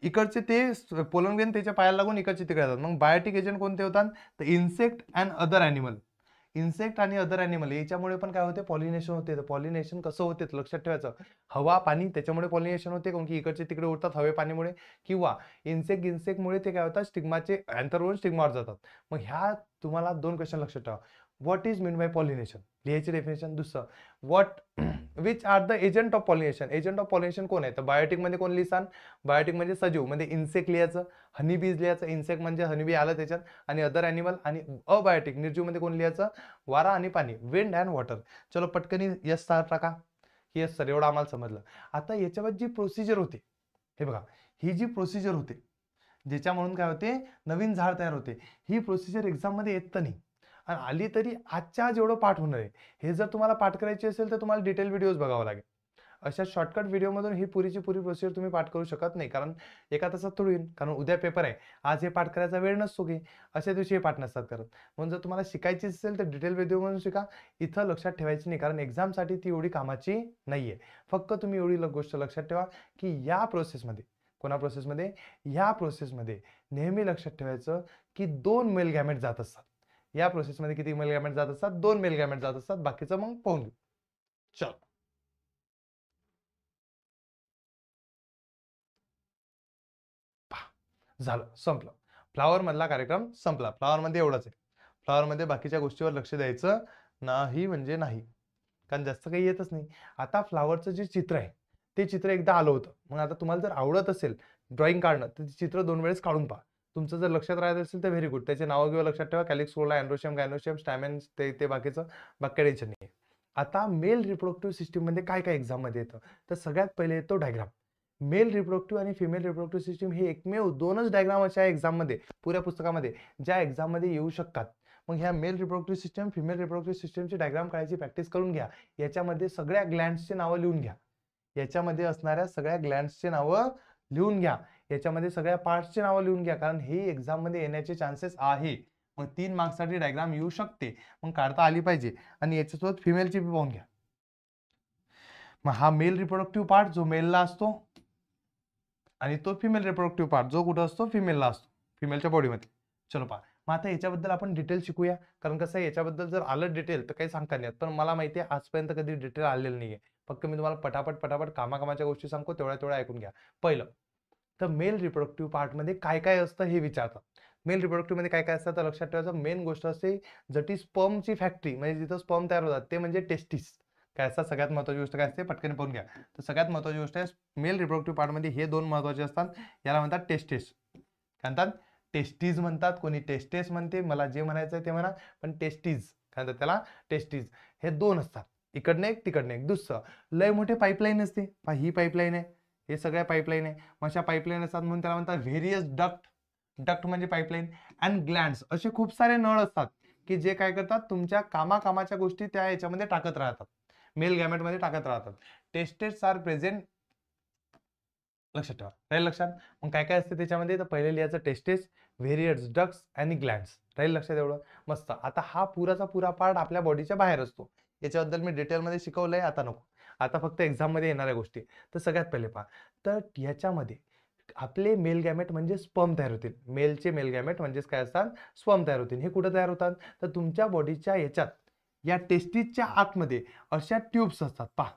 इकडचे ते पोलन ग्रेन त्याच्या पायाला लागून इकडचे तिकडे जातात. मग बायोटिक एजंट कोणते होतात, तर insect and other animal. Insect आणि अदर ॲनिमल याच्यामुळे पण काय होते, पॉलिनेशन होते. तर पॉलिनेशन कसं होते लक्षात ठेवायचं, हवा पाणी त्याच्यामुळे पॉलिनेशन होते, कारण की इकडचे तिकडे उडतात हवे पाणीमुळे, किंवा इन्सेक्टमुळे ते काय होतात, स्टिग्माचे अँथरवरून स्टिग्मावर जातात. मग ह्या तुम्हाला 2 क्वेश्चन लक्षात ठेवा. What is mean by pollination, लिहायची डेफिनेशन. दुसरं, what which are the agent of pollination. Agent of pollination कोण आहे, तर बायोटिक मध्ये कोण लिहिसान, बायोटिक म्हणजे सजीव म्हणजे इन्सेक्ट लिहायचं, हनीबीज लिहायचं, इन्सेक्ट म्हणजे हनीबी आलं त्याच्यात, आणि अदर ॲनिमल. आणि अबायोटिक निर्जीव मध्ये कोण लिहायचं, वारा आणि पाणी, विंड अँड वॉटर. चलो पटकनी यस सर टाका. येस सर, एवढं आम्हाला समजलं. आता याच्यावर जी प्रोसिजर होते, हे बघा, ही जी प्रोसिजर होते ज्याच्यामधून काय होते, नवीन झाड तयार होते, ही प्रोसिजर एक्झाम मध्ये येत नाही. आणि आली तरी आजच्या जेवढं पाठ होणार आहे, हे जर तुम्हाला पाठ करायची असेल तर तुम्हाला डिटेल व्हिडिओज बघावं लागेल. अशा शॉर्टकट व्हिडिओमधून ही पुरीची पुरी प्रोसिजर तुम्ही पाठ करू शकत नाही, कारण एका तासात थोडी होईल, कारण उद्या पेपर आहे, आज हे पाठ करायचा वेळ नसतो की, अशा दिवशी हे पाठ नसतात करत. म्हणून जर तुम्हाला शिकायची असेल तर डिटेल व्हिडिओमधून शिका. इथं लक्षात ठेवायची नाही, कारण एक्झामसाठी ती एवढी कामाची नाहीये. फक्त तुम्ही एवढी गोष्ट लक्षात ठेवा की या प्रोसेसमध्ये, कोणा प्रोसेसमध्ये, या प्रोसेसमध्ये नेहमी लक्षात ठेवायचं की 2 मेल गॅमेट जात असतात. या प्रोसेसमध्ये किती मेल गॅमेट जात असतात, 2 मेल गॅमेट जात असतात. बाकीचं मग पाहून घेऊ. चल, झालं, संपलं. फ्लावर मधला कार्यक्रम संपला. फ्लावर मध्ये एवढंच आहे. फ्लावर मध्ये बाकीच्या गोष्टीवर लक्ष द्यायचं नाही म्हणजे नाही, कारण जास्त काही येतच नाही. आता फ्लावरचं जे चित्र आहे ते चित्र एकदा आलं होतं. मग आता तुम्हाला जर आवडत असेल ड्रॉइंग काढणं, तर चित्र 2 वेळेस काढून पहा. तुमचं जर लक्षात राहत असेल तर व्हेरी गुड. त्याचे नावं किंवा लक्षात ठेवा, कॅलिक्सोला, अँड्रोशियम, गायनोशियम, स्टॅमेन, ते बाकीचं, बाकी टेन्शन नाही. आता मेल रिप्रोडक्टिव्ह सिस्टीम मध्ये काय काय एक्झाम मध्ये येतं, तर सगळ्यात पहिले येतो डायग्राम. मेल रिप्रोडक्टिव्ह आणि फिमेल रिप्रोडक्टिव्ह सिस्टीम हे एकमेव 2च डायग्राम अशा एक्झाम मध्ये, पुऱ्या पुस्तकामध्ये, ज्या एक्झाम मध्ये येऊ शकतात. मग ह्या male reproductive system, female reproductive सिस्टमची डायग्राम काढायची प्रॅक्टिस करून घ्या. याच्यामध्ये सगळ्या ग्लँड्सचे नावं लिहून घ्या. याच्यामध्ये असणाऱ्या सगळ्या ग्लँड्सचे नावं लिहून घ्या. याच्यामध्ये सगळ्या पार्ट्सचे नावं लिहून घ्या, कारण हे एक्झाम मध्ये येण्याचे चान्सेस आहे. मग 3 मार्क्ससाठी डायग्राम येऊ शकते, मग काढता आली पाहिजे. आणि याच्यासोबत फिमेलची बी पाहून घ्या. मग हा मेल रिप्रोडक्टिव्ह पार्ट जो मेलला असतो, आणि तो फिमेल रिप्रोडक्टिव्ह पार्ट जो कुठं असतो, फिमेलला असतो, फिमेलच्या बॉडीमध्ये. चलो पहा, मग आता याच्याबद्दल आपण डिटेल शिकूया. कारण कसं आहे, याच्याबद्दल जर आलं डिटेल तर काही सांगता नाही येत. पण मला माहिती आहे आजपर्यंत कधी डिटेल आलेलं नाहीये. फक्त मी तुम्हाला पटापट कामाच्या गोष्टी सांगतो, तेवढ्या ऐकून घ्या. पहिलं तर मेल रिप्रोडक्टिव्ह पार्ट मध्ये काय काय असतं हे विचारतात. मेल रिप्रोडक्टिव्ह मध्ये काय काय असतं तर लक्षात ठेवायचं, मेन गोष्ट असते जटी स्पर्मची फॅक्टरी, म्हणजे जिथं स्पर्म तयार होतात ते म्हणजे टेस्टिस. काय असतात, सगळ्यात महत्त्वाची गोष्ट काय असते, पटकन पाहून घ्या. तर सगळ्यात महत्त्वाची गोष्ट आहे मेल रिप्रोडक्टिव्ह पार्ट मध्ये हे 2 महत्त्वाचे असतात. याला म्हणतात टेस्टिस. काय म्हणतात, टेस्टीज म्हणतात, कोणी टेस्टेस म्हणते, मला जे म्हणायचं ते म्हणा, पण टेस्टीज काय म्हणतात त्याला, टेस्टीज. हे 2 असतात, इकडनं एक तिकडनं एक. दुसरं, लय मोठे पाईपलाईन असते, ही पाईपलाईन आहे, हे सगळ्या पाईपलाईन आहे. मग अशा पाईपलाईन असतात म्हणून त्याला म्हणतात व्हेरियस डक्ट. डक्ट म्हणजे पाईपलाईन. अँड ग्लँड्स, असे खूप सारे नळ असतात की जे काय करतात, तुमच्या कामाच्या गोष्टी त्या याच्यामध्ये टाकत राहतात, मेल गॅमेट मध्ये टाकत राहतात. टेस्टेस आर प्रेझेंट, लक्षात ठेवा, राहील लक्षात. मग काय काय असते त्याच्यामध्ये, तर पहिले लिहायचं टेस्टेस, व्हेरियस डक्ट्स आणि ग्लँड्स. राहील लक्षात एवढं, मस्त. आता हा पुराचा पुरा पार्ट आपल्या बॉडीच्या बाहेर असतो. याच्याबद्दल मी डिटेलमध्ये शिकवलंय, आता नको. आता फक्त एक्झाम मध्ये येणाऱ्या गोष्टी. तर सगळ्यात पहिले पहा, तर याच्यामध्ये आपले मेल गॅमेट म्हणजे स्पर्म तयार होतील. मेलचे मेल गॅमेट म्हणजेच काय असतात, स्पर्म तयार होतील. हे कुठे तयार होतात, तर तुमच्या बॉडीच्या याच्यात या टेस्टिसच्या आतमध्ये अशा ट्यूब्स असतात. पहा,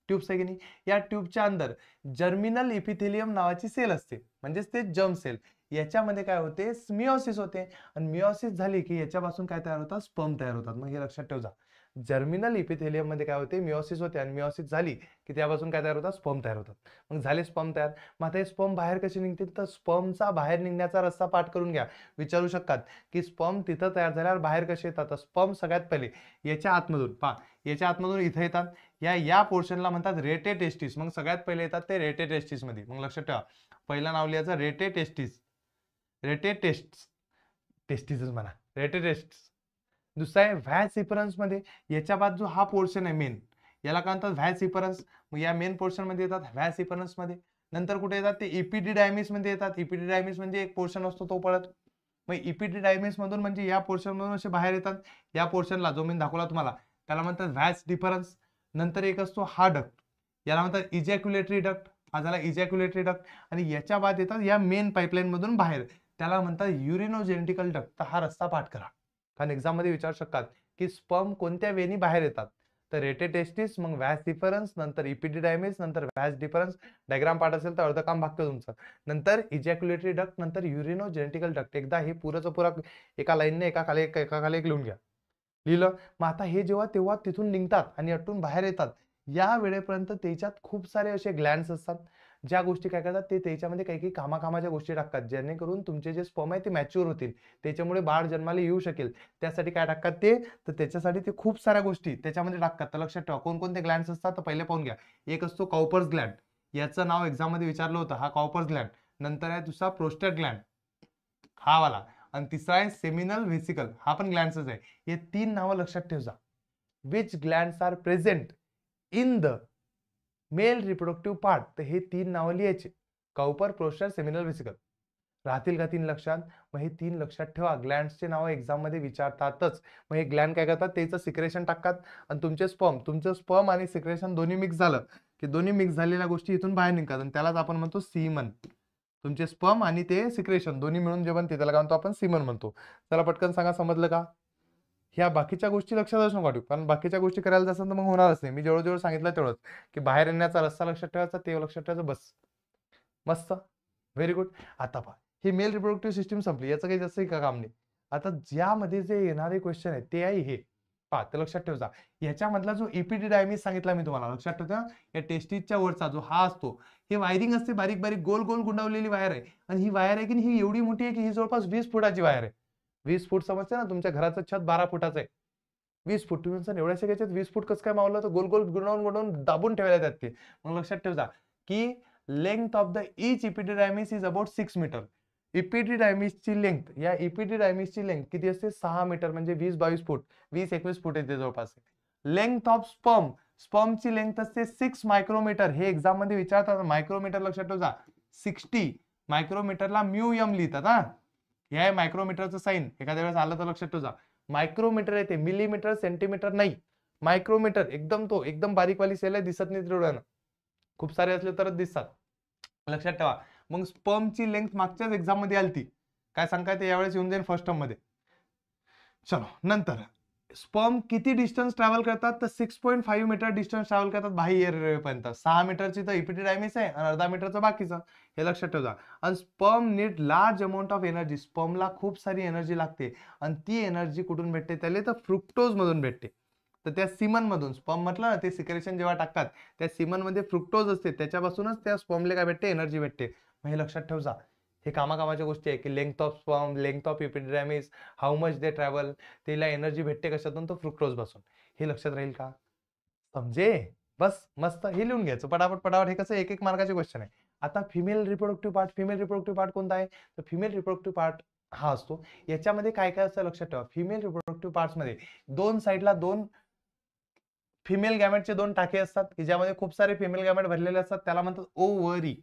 ट्यूब्स आहे की नाही, या ट्यूबच्या अंदर जर्मिनल इपिथेलियम नावाची सेल असते, म्हणजेच ते जर्म सेल. याच्यामध्ये काय होते, मिओसिस होते, आणि मिओसिस झाली की याच्यापासून काय तयार होतात, स्पर्म तयार होतात. मग हे लक्षात ठेवा, जर्मिनल इपिथेलियम मध्ये काय होते, मिओसिस होते, आणि मिओसिस झाली की त्यापासून काय तयार होतात, स्पर्म तयार होतात. मग झाले स्पर्म तयार, मग आता हे स्पर्म बाहेर कसे निघतील, तर स्पर्मचा बाहेर निघण्याचा रस्ता पाठ करून घ्या. विचारू शकतात की स्पर्म तिथं तयार झाल्यावर बाहेर कसे येतात, तर स्पर्म सगळ्यात पहिले याच्या आतमधून, पहा याच्या आतमधून इथं येतात, या पोर्शनला म्हणतात रेटे टेस्टिस. मग सगळ्यात पहिले येतात ते रेटे टेस्टिस मध्ये. मग लक्षात ठेवा, पहिला नाव लिहायचं रेटे टेस्टिस, रेटे टेस्टिस, टेस्टिसच म्हणा, रेटे टेस्टिस. दुसरा आहे व्हॅसिफरन्स मध्ये. याच्या बाद जो हा पोर्शन आहे मेन, याला काय म्हणतात, व्हॅसिफरन्स. मग या मेन पोर्शन मध्ये येतात व्हॅसिफरन्स मध्ये. नंतर कुठे येतात, ते इपिडिडायमिस मध्ये येतात. इपिडिडायमिस म्हणजे एक पोर्शन असतो तो पळत. मग इपिडिडायमिस मधून म्हणजे या पोर्शन मधून असे बाहेर येतात. या पोर्शनला जो मी दाखवला तुम्हाला त्याला म्हणतात व्हॅस डिफरन्स. नंतर एक असतो हा डक्ट, याला म्हणतात इजॅक्युलेटरी डक्ट. हा झाला इजॅक्युलेटरी डक्ट. आणि याच्या बाद येतात या मेन पाईपलाईन मधून बाहेर, त्याला म्हणतात युरिनोजेनेटिकल डक्ट. तर हा रस्ता पाठ करा, कारण एक्झाम मध्ये विचारू शकतात की स्पर्म कोणत्या वेनी बाहेर येतात. तर रेटे टेस्टिस, मग व्हॅस डिफरन्स, नंतर इपिडिडायमिस, नंतर व्हॅस डिफरन्स. डायग्राम पाठ असेल तर अर्ध काम भागतं तुमचं. नंतर इजॅक्युलेटरी डक्ट, नंतर युरिनोजेनेटिकल डक्ट. एकदा हे पुरंच पुरा एका लाईनने एका खाली एक लिहून घ्या. लिहिलं. मग आता हे जेव्हा तेव्हा तिथून निघतात आणि अटून बाहेर येतात, या वेळेपर्यंत त्याच्यात खूप सारे असे ग्लँड्स असतात, ज्या गोष्टी काय करतात, ते त्याच्यामध्ये काही काही कामाकामाच्या गोष्टी टाकतात, जेणेकरून तुमचे जे स्पर्म आहे ते मॅच्युअर होतील, त्याच्यामुळे बाळ जन्माला येऊ शकेल. त्यासाठी काय टाकतात ते, तर त्याच्यासाठी ते खूप साऱ्या गोष्टी त्याच्यामध्ये टाकतात. तर लक्षात ठेवा कोणकोणते ग्लँड्स असतात. तर पहिले पाहून घ्या. एक असतो कॉपर्स ग्लँड, याचं नाव एक्झाम मध्ये विचारलं होतं, हा कॉपर्स ग्लँड. नंतर आहे दुसरा प्रोस्टेट ग्लँड, हा वाला. आणि तिसरा आहे सेमिनल व्हेसिकल, हा पण ग्लँड्सच आहे. हे तीन नावं लक्षात ठेवा. Which glands are present in the male reproductive part. तर हे तीन नावं लिहायचे, कॉपर, प्रोस्टेट, सेमिनल, व्हेसिकल. राहतील का तीन लक्षात. मग हे तीन लक्षात ठेवा, ग्लँड्सचे नाव एक्झाम मध्ये विचारतातच. मग हे ग्लँड काय करतात, त्याचं सिक्रेशन टाकतात, आणि तुमचं स्पर्म आणि सिक्रेशन दोन्ही मिक्स झालं की दोन्ही मिक्स झालेल्या गोष्टी इथून बाहेर निघतात, आणि त्यालाच आपण म्हणतो सीमन. तुमचे स्पर्म आणि ते सिक्रेशन दोन्ही मिळून जे बनते त्याला काय म्हणतो आपण, सीमन म्हणतो. चला पटकन सांगा, समजलं का. ह्या बाकीच्या गोष्टी लक्षातच नको ठेवू, कारण बाकीच्या गोष्टी करायला जास्त तर मग होणारच नाही. मी जेवढं सांगितलं तेवढंच, की बाहेर येण्याचा रस्ता लक्षात ठेवायचा, ते लक्षात ठेवायचं, बस. मस्त, व्हेरी गुड. आता पहा, ही मेल रिप्रोडक्टिव्ह सिस्टीम संपली, याचं काही जास्त का काम नाही. आता ज्यामध्ये जे येणारे क्वेश्चन आहे ते आहे हे, पहा ते लक्षात ठेवा. याच्यामधला जो इपिडिडायमिस सांगितला मी तुम्हाला, लक्षात ठेवा. या टेस्टिसच्या वरचा जो हा असतो, हे वायरिंग असते, बारीक बारीक गोल गोल गुंडावलेली वायर आहे. आणि ही वायर आहे की ही एवढी मोठी आहे की ही जवळपास 20 फुटाची वायर आहे. 20 फूट समजते ना, तुमच्या घराचं छत 12 फुटाचं आहे. 20 फूट तुम्ही एवढ्याशा याच्यात 20 फूट कसं काय मावलं, तर गोल गोल गुंडावून गुंडावून दाबून ठेवायला जात ते. मग लक्षात ठेवा की length of the each epididymis is about 6 metre. इपिडिडायमिसची लेंथ, या इपिडिडायमिसची लेंथ किती असते, 6 मीटर, म्हणजे 20-22 फूट, 20-21 फूट येते जवळपास. लेंथ ऑफ स्पर्म, स्पर्मची लेंथ असते 6 मायक्रोमीटर. हे एक्झाम मध्ये विचारतात, मायक्रोमीटर लक्षात ठेवा. 60 मायक्रोमीटरला म्यू एम लिहितात. हा, हे आहे मायक्रोमीटरचं साईन, एखाद्या वेळेस आलं तर लक्षात ठेवा. मायक्रोमीटर येते, मिलीमीटर, सेंटीमीटर नाही, मायक्रोमीटर. एकदम बारीकवाली सेल आहे, दिसत नाही तेवढ्यानं, खूप सारे असले तरच दिसतात, लक्षात ठेवा. मग स्पर्मची लेंथ मागच्याच एक्झाम मध्ये आलती, काय सांगताय ते यावेळेस येऊन जाईल फर्स्ट टर्म मध्ये. चलो, नंतर स्पर्म किती डिस्टन्स ट्रॅव्हल करतात, तर 6.5 मीटर डिस्टन्स ट्रॅव्हल करतात बाह्य एरियापर्यंत. 6 मीटरची तर इपिडिडायमिस आहे, आणि अर्धा मीटरचं बाकीचं, हे लक्षात ठेवा. आणि sperm need large amount of energy, स्पर्मला खूप सारी एनर्जी लागते, आणि ती एनर्जी कुठून भेटते, त्याला तर फ्रुक्टोज मधून भेटते. तर त्या सीमन मधून, स्पर्म म्हटलं ना, ते सिक्रेशन जेव्हा टाकतात त्या सीमन मध्ये फ्रुक्टोज असते, त्याच्यापासूनच त्या स्पर्मला काय भेटते, एनर्जी भेटते. मग हे लक्षात ठेवा. हे कामाकामाच्या गोष्टी आहे की length of sperm, length of epididymis, how much they travel, त्याला एनर्जी भेटते कशातून, तर फ्रुक्टोज पासून. हे लक्षात राहील का, समजे. बस मस्त, हे लिहून घ्यायचं पटापट पटापट. हे कसं एक एक मार्काचे क्वेश्चन आहे. आता female reproductive part, female reproductive part कोणता आहे, तर फिमेल रिप्रोडक्टिव्ह पार्ट हा असतो. याच्यामध्ये काय काय असतं लक्षात ठेवा. फिमेल रिप्रोडक्टिव्ह पार्ट्स मध्ये दोन साईडला दोन फिमेल गॅमेटचे दोन टाके असतात, की ज्यामध्ये खूप सारे फिमेल गॅमेट भरलेले असतात, त्याला म्हणतात ओव्हरी.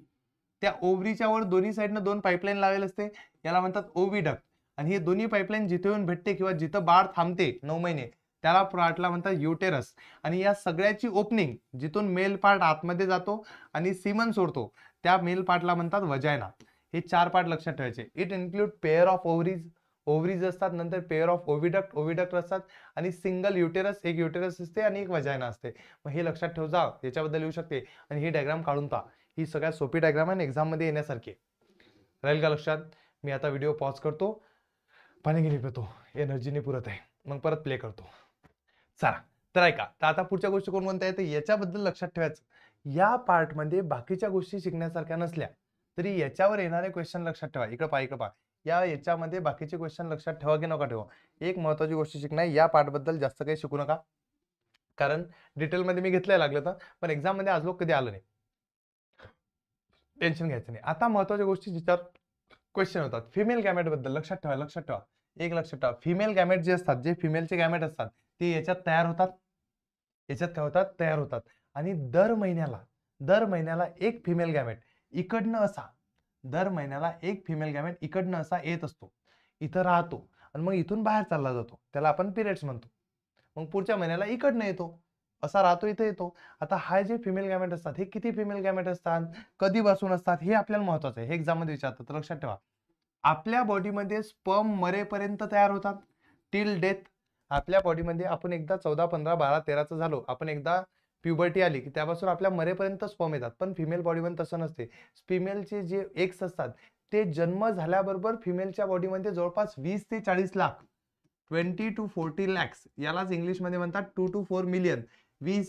त्या ओव्हरीच्या वर दोन्ही साईडनं दोन पाईपलाईन लावलेले असते, याला म्हणतात ओव्हिडक्ट. आणि हे दोन्ही पाईपलाईन जिथे येऊन भेटते किंवा जिथं बाळ थांबते 9 महिने, त्याला पार्टला म्हणतात युटेरस. आणि या सगळ्याची ओपनिंग जिथून मेल पार्ट आतमध्ये जातो आणि सीमन सोडतो त्या मेल पार्टला म्हणतात वजायना. हे 4 पार्ट लक्षात ठेवायचे. इट इन्क्लूड पेअर ऑफ ओव्हरीज, ओव्हरीज असतात, नंतर पेअर ऑफ ओव्हिडक्ट, ओव्हिडक्ट असतात, आणि सिंगल युटेरस, एक युटेरस असते आणि एक वजायना असते. मग हे लक्षात ठेव जा, याच्याबद्दल लिहू शकते. आणि ही डायग्राम काढून पहा. ही सगळ्यात सोपी डायग्राम आहे, एक्झाम मध्ये येण्यासारखी. राहील का लक्षात? मी आता व्हिडिओ पॉज करतो, पाणी घेऊन पितो, एनर्जीने पुरत आहे, मग परत प्ले करतो. चला तर ऐका. तर आता पुढच्या गोष्टी कोणत्या आहेत याच्याबद्दल लक्षात ठेवायचं. या पार्ट मध्ये बाकीच्या गोष्टी शिकण्यासारख्या नसल्या तरी याच्यावर येणारे क्वेश्चन लक्षात ठेवा. इकडे पहा. याच्यामध्ये बाकीचे क्वेश्चन लक्षात ठेवा की नका ठेवा. एक महत्वाची गोष्ट शिकणार, या पार्ट बद्दल जास्त काही शिकू नका, कारण डिटेल मध्ये मी घेतलंय लागलं तर, पण एक्झाम मध्ये आज लोक कधी आलं नाही, टेन्शन घ्यायचं नाही. आता महत्वाच्या गोष्टी ज्याच्यावर क्वेश्चन होतात, फिमेल गॅमेट बद्दल लक्षात ठेवा. एक लक्षात ठेवा, फिमेल गॅमेट जे असतात, जे फिमेलचे गॅमेट असतात ते याच्यात तयार होतात. याच्यात काय होतात? तयार होतात. आणि दर महिन्याला एक फिमेल गॅमेट इकडनं असा, दर महिन्याला एक फिमेल गॅमेट इकडनं असा येत असतो, इथं राहतो आणि मग इथून बाहेर चालला जातो, त्याला आपण पिरियड्स म्हणतो. मग पुढच्या महिन्याला इकडनं येतो, असा राहतो, इथे येतो. आता हा जे फिमेल गॅमेट असतात, हे किती फिमेल गॅमेट असतात, कधीपासून असतात, हे आपल्याला महत्वाचं आहे. हे एक्झाम मध्ये विचारतात, तर लक्षात ठेवा. आपल्या बॉडीमध्ये स्पर्म मरेपर्यंत तयार होतात, टिल डेथ. आपल्या बॉडीमध्ये आपण एकदा 14, 15, 12, 13चं झालो, आपण एकदा प्युबर्टी आली की त्यापासून आपल्या मरेपर्यंत स्पर्म येतात. पण फिमेल बॉडीमध्ये तसं नसते. फिमेलचे जे एक्स असतात ते जन्म झाल्याबरोबर फिमेलच्या बॉडीमध्ये जवळपास 20 ते 40 लाख, 20 to 40 lakhs, यालाच इंग्लिशमध्ये म्हणतात 2 to 4 मिलियन,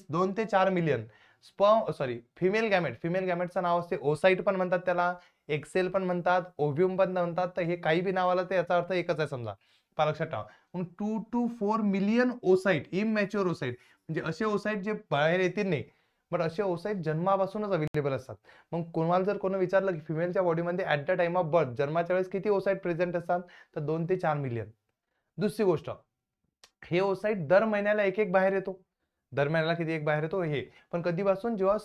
2 ते 4 मिलियन फिमेल गॅमेटचं नाव असते. ओसाइट पण म्हणतात त्याला, एक्सेल पण म्हणतात, ओव्ह्यूम पण म्हणतात. तर हे काही बी नाव आलं तर याचा अर्थ एकच आहे समजा, लक्षात ठेवा. मग 2 to 4 million oocyte, immature oocyte, म्हणजे असे ओसाइट जे बाहेर येतील नाही, बट असे ओसाइट जन्मापासूनच अवेलेबल असतात. मग कोणाला जर कोणी विचारलं की फिमेलच्या बॉडीमध्ये at the time of birth, जन्माच्या वेळेस किती ओसाइट प्रेझेंट असतात, तर 2 ते 4 मिलियन. दुसरी गोष्ट, हे ओसाइट दर महिन्याला एक बाहेर येतो. दर महिन्याला किती एक बाहेर येतो हे, पण कधीपासून? जेव्हा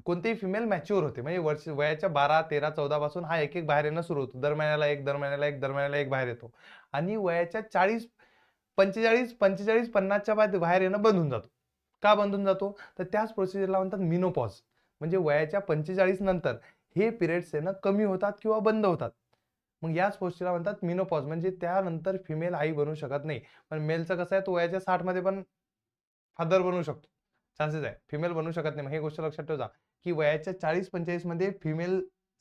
कोणतेही फिमेल मॅच्युअर होते, म्हणजे वयाच्या 12, 13, 14 पासून हा एक बाहेर येणं सुरू होतो. दर महिन्याला एक बाहेर येतो. आणि वयाच्या 40, 45, 50च्या बाद बाहेर येणं बंद होऊन जातो. का बंद होऊन जातो? तर त्याच प्रोसिजरला म्हणतात मिनोपॉज. म्हणजे वयाच्या 45 नंतर हे पिरियड्स येणं कमी होतात किंवा बंद होतात. मग याच गोष्टीला म्हणतात मिनोपॉज. म्हणजे त्यानंतर फिमेल आई बनू शकत नाही. पण मेलचं कसं आहे, तो वयाच्या 60 मध्ये पण फादर बनू शकतो, चान्सेस आहे. फिमेल बनू शकत नाही. मग हे गोष्ट लक्षात ठेवा की वयाच्या 40-45 मध्ये फिमेल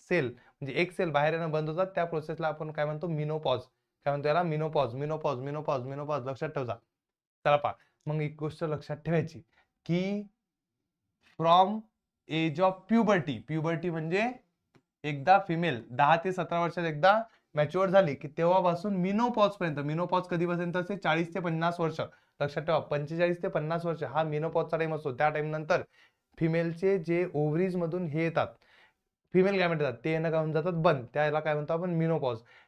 सेल, म्हणजे एक सेल बाहेर येणं बंद होतात. त्या प्रोसेसला आपण काय म्हणतो? मिनोपॉज. काय म्हणतो याला? मिनोपॉज. लक्षात ठेवा. चला पहा, मग एक गोष्ट लक्षात ठेवायची की फ्रॉम एज ऑफ प्युबर्टी म्हणजे एकदा फिमेल 10 ते 17 वर्षात एकदा मॅच्युअर झाली की तेव्हापासून मिनोपॉज पर्यंत. मिनोपॉज कधीपर्यंत असते? 40 ते 50 वर्ष. लक्षात ठेवा, 45 ते 50 वर्ष हा मिनोपॉजचा टाइम असतो. त्या टाइम नंतर फिमेलचे जे ओव्हरीज मधून हे येतात, फिमेल गॅमेट येतात, ते येणं काय होऊन जातात? बंद. त्याला काय म्हणतो आपण?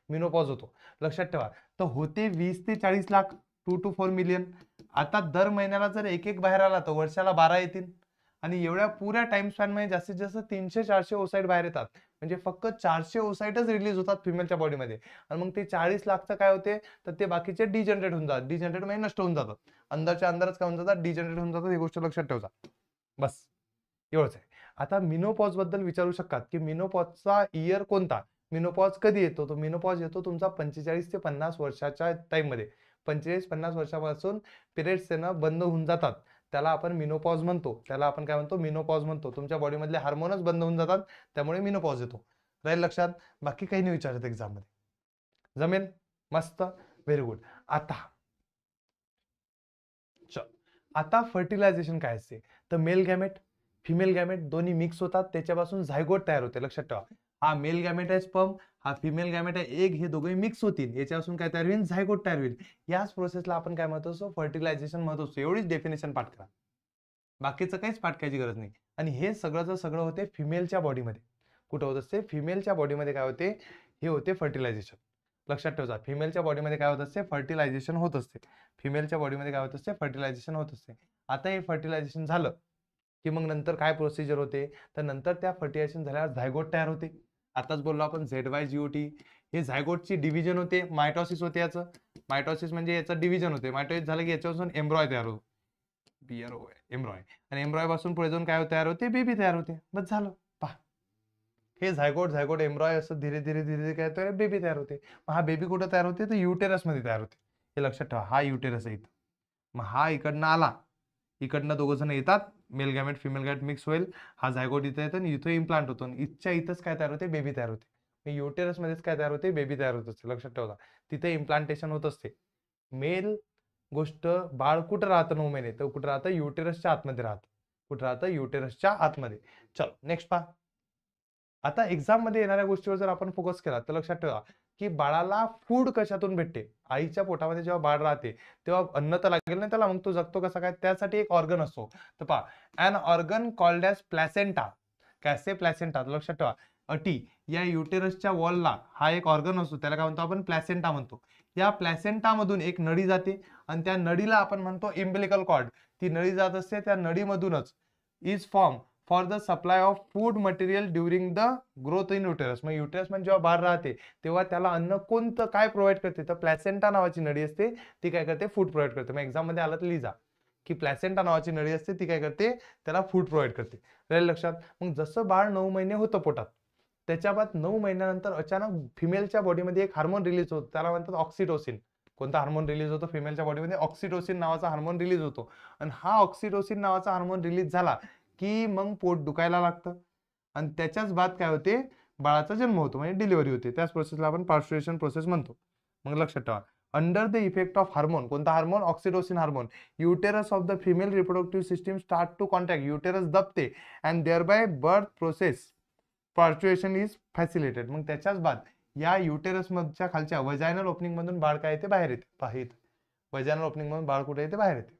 मिनोपॉज होतो. लक्षात ठेवा. तर होते 20 ते 40 लाख, 2 to 4 मिलियन. आता दर महिन्याला जर एक बाहेर आला तर वर्षाला 12 येतील. आणि एवढ्या पुऱ्या टाइम स्पॅन मध्ये जास्तीत जास्त 300-400 ओसाइट बाहेर येतात. म्हणजे फक्त 400 ओसाइटच रिलीज होतात फिमेलच्या बॉडीमध्ये. आणि मग ते 40 लाखचं काय होते? तर ते बाकीचे डिजनरेट होऊन जातात. डिजनरेट म्हणजे नष्ट होऊन जातात. अंदरच्या अंदरच काय होऊन जातात? डिजनरेट होऊन जातात. ही गोष्ट लक्षात ठेवा. बस एवढंच आहे. आता मिनोपॉज बद्दल विचारू शकतात की मिनोपॉजचा इयर कोणता? मिनोपॉज कधी येतो? तो मिनोपॉज येतो तुमचा 45 ते 50 वर्षाच्या टाइम मध्ये. 45-50 वर्षापासून पिरियड्स येणं बंद होऊन जातात. त्याला आपण मिनोपॉज म्हणतो. त्याला आपण काय म्हणतो? मिनोपॉज म्हणतो. तुमच्या बॉडीमधले हार्मोनच बंद होऊन जातात, त्यामुळे मिनोपॉज येतो. राहील लक्षात? बाकी काही नाही विचारत एक्झाम मध्ये. जमेल? मस्त, व्हेरी गुड. आता फर्टिलायझेशन काय असते? तर मेल गॅमेट, फिमेल गॅमेट दोन्ही मिक्स होतात, त्याच्यापासून झायगोट तयार होते. लक्षात ठेवा, हा मेल गॅमेट आहे स्पर्म, हा फिमेल गॅमेट आहे एग, हे दोघे मिक्स होतील, याच्यापासून काय तयार होईल? झायगोट तयार होईल. याच प्रोसेसला आपण काय म्हणतो असतो? फर्टिलायझेशन म्हणतो. एवढीच डेफिनेशन पाठ करा, बाकीचं काहीच पाठ करायची गरज नाही. आणि हे सगळं होते फिमेलच्या बॉडीमध्ये. कुठं होत असते? फिमेलच्या बॉडीमध्ये काय होते? हे होते फर्टिलायझेशन. लक्षात ठेवा, फिमेलच्या बॉडीमध्ये काय होत असते? फर्टिलायझेशन होत असते. फिमेलच्या बॉडीमध्ये काय होत असते? फर्टिलायझेशन होत असते. आता हे फर्टिलायझेशन झालं की मग नंतर काय प्रोसिजर होते? तर नंतर त्या फर्टिलायझेशन झाल्यावर झायगोट तयार होते. आताच बोललो आपण ZY GOT. हे झायगोटची डिव्हिजन होते, मायटॉसिस होते याचं. मायटॉसिस म्हणजे याचं डिव्हिजन होते. मायटॉसिस झालं की याच्यापासून एम्ब्रॉय तयार होतो. एम्ब्रॉय. आणि एम्ब्रॉय पासून पुढे जाऊन काय तयार होते, बेबी तयार होते. बस झालं. पहा, हे झायगोट एम्ब्रॉय असं धीरे धीरे धीरे काय तयार बेबी तयार होते. मग हा बेबी कुठं तयार होते, तर युटेरस मध्ये तयार होते. हे लक्षात ठेवा, हा युटेरस आहे इथं. मग हा इकडनं आला, इकडनं दोघं जण येतात, mail gamete female gamete mix होईल, हा झायगोट इथं येतो आणि इथं इम्प्लांट होतो. इथच्या इथंच काय तयार होते, बेबी तयार होते. युटेरस मध्येच काय तयार होते, बेबी तयार होत असते. लक्षात ठेवा, तिथे इम्प्लांटेशन होत असते. मेल गोष्ट, बाळ कुठं राहतं 9 महिने, तर कुठं राहतं, युटेरसच्या आतमध्ये राहतं. कुठं राहतं, युटेरसच्या आतमध्ये. चलो नेक्स्ट पहा. आता एक्झाम मध्ये येणाऱ्या गोष्टीवर जर आपण फोकस केला तर लक्षात ठेवा की बाळाला फूड कशातून भेटते. आईच्या पोटामध्ये जेव्हा बाळ राहते तेव्हा अन्न तर लागेल ना त्याला, मग तो जगतो कसा काय, त्यासाठी एक ऑर्गन असतो. तर पहा, an organ called as placenta. कॅसे प्लॅसेंटा, लक्षात ठेवा. अटी, या युटेरसच्या वॉलला हा एक ऑर्गन असतो, त्याला काय म्हणतो आपण, प्लॅसेंटा म्हणतो. या प्लॅसेंटा मधून एक नळी जाते आणि त्या नळीला आपण म्हणतो इम्बिलिकल कॉर्ड. ती नळी जात असते, त्या नळीमधूनच is form for the supply of food material during the growth in uterus. मग युटेरस म्हणजे जेव्हा बाळ राहते तेव्हा त्याला अन्न कोणतं काय प्रोव्हाइड करते, तर प्लॅसेंटा नावाची नळी असते, ती काय करते, फूड प्रोव्हाइड करते. मग एक्झाम मध्ये आलं तर लिहिजा की प्लॅसेंटा नावाची नळी असते, ती काय करते, त्याला फूड प्रोव्हाइड करते. राहील लक्षात. मग जसं बाळ 9 महिने होतं पोटात, त्याच्या बाद 9 महिन्यानंतर अचानक फिमेलच्या बॉडीमध्ये एक हार्मोन रिलीज होतो, त्याला म्हणतात ऑक्सिटोसिन. कोणता हार्मोन रिलीज होतो फिमेलच्या बॉडीमध्ये, ऑक्सिटोसिन नावाचा हार्मोन रिलीज होतो. आणि हा ऑक्सिटोसिन नावाचा हार्मोन रिलीज झाला की मग पोट दुखायला लागतं आणि त्याच्याच बाद काय होते, बाळाचा जन्म होतो, म्हणजे डिलिव्हरी होते. त्याच प्रोसेसला आपण पार्स्ट्रुएशन प्रोसेस म्हणतो. मग लक्षात ठेवा, under the effect of hormone, कोणता hormone, oxytocin hormone, uterus of the female reproductive system start to contract, uterus दबते and thereby birth process parturition is facilitated. मग त्याच्याच बाद या युटेरस मधच्या खालच्या वजायनल ओपनिंग मधून बाळ काय येते, बाहेर येते. पाहित वजायनल ओपनिंग मधून बाळ कुठे येते, बाहेर येते.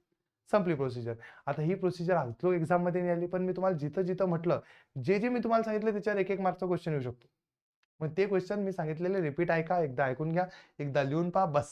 संपली प्रोसिजर. आता ही प्रोसिजर आजलो एक्झाम मध्ये नाही आली, पण मी तुम्हाला जिथं जिथं म्हटलं, जे जे मी तुम्हाला सांगितलं त्याच्यावर एक एक मार्कचा क्वेश्चन येऊ शकतो. मग ते क्वेश्चन मी सांगितलेले रिपीट ऐका, एकदा ऐकून घ्या, एकदा लिहून पहा, बस.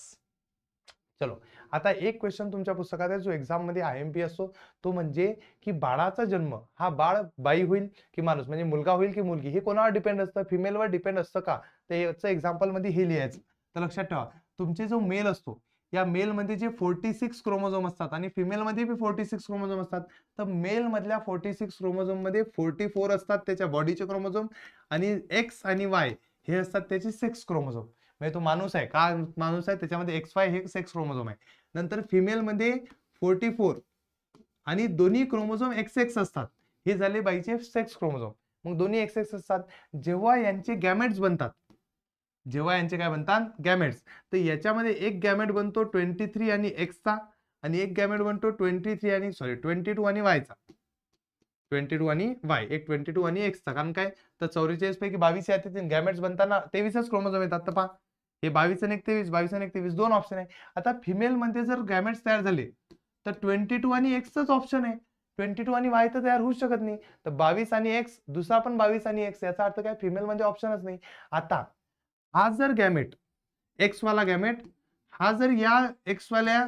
चलो, आता एक क्वेश्चन तुमच्या पुस्तकात आहे जो एक्झाम मध्ये आयएमपी असतो, तो म्हणजे की बाळाचा जन्म हा बाळ बाई होईल की माणूस, म्हणजे मुलगा होईल की मुलगी, हे कोणावर डिपेंड असतं, फिमेलवर डिपेंड असतं का, तर याचं एक्झाम्पल मध्ये हे लिहायचं. तर लक्षात ठेवा, तुमचे जो मेल असतो, या मेल मध्ये जे 46 क्रोमोझोम असतात आणि फिमेल मध्ये बी 46 क्रोमोझोम असतात. तर मेल मधल्या 46 क्रोमोझोम मध्ये 44 असतात त्याच्या बॉडीचे क्रोमोझोम आणि एक्स आणि वाय हे असतात त्याचे सेक्स क्रोमोझोम. म्हणजे तो माणूस आहे का, माणूस आहे, त्याच्यामध्ये एक्स वाय हे सेक्स क्रोमोझोम आहे. नंतर फिमेल मध्ये 44 आणि दोन्ही क्रोमोझोम एक्स एक्स असतात, हे झाले बाईचे सेक्स क्रोमोझोम. मग दोन्ही एक्स एक्स असतात. जेव्हा यांचे गॅमेट्स बनतात, जेव्हा यांचे काय बनतात, गॅमेट्स, तर याच्यामध्ये एक गॅमेट बनतो 23 आणि एक्सचा आणि एक गॅमेट बनतो 22 आणि वायचा. 22 आणि वाय, एक 22 आणि एक्सचा. कारण काय, तर 44 पैकी 22 येतात, गॅमेट्स बनताना 23च क्रोमोझोम येतात. तर पहा, हे 22 आणि 23, 22 आणि 23 दोन ऑप्शन आहे. आता फिमेल मध्ये जर गॅमेट्स तयार झाले तर 22 आणि एक्सच ऑप्शन आहे. 22 आणि वाय तर तयार होऊ शकत नाही. तर 22 आणि एक्स, दुसरा पण 22 आणि एक्स, याचा अर्थ काय, फिमेल मध्ये ऑप्शनच नाही. आता हा जर गॅमेट, एक्स वाला गॅमेट, हा जर या एक्स वाल्या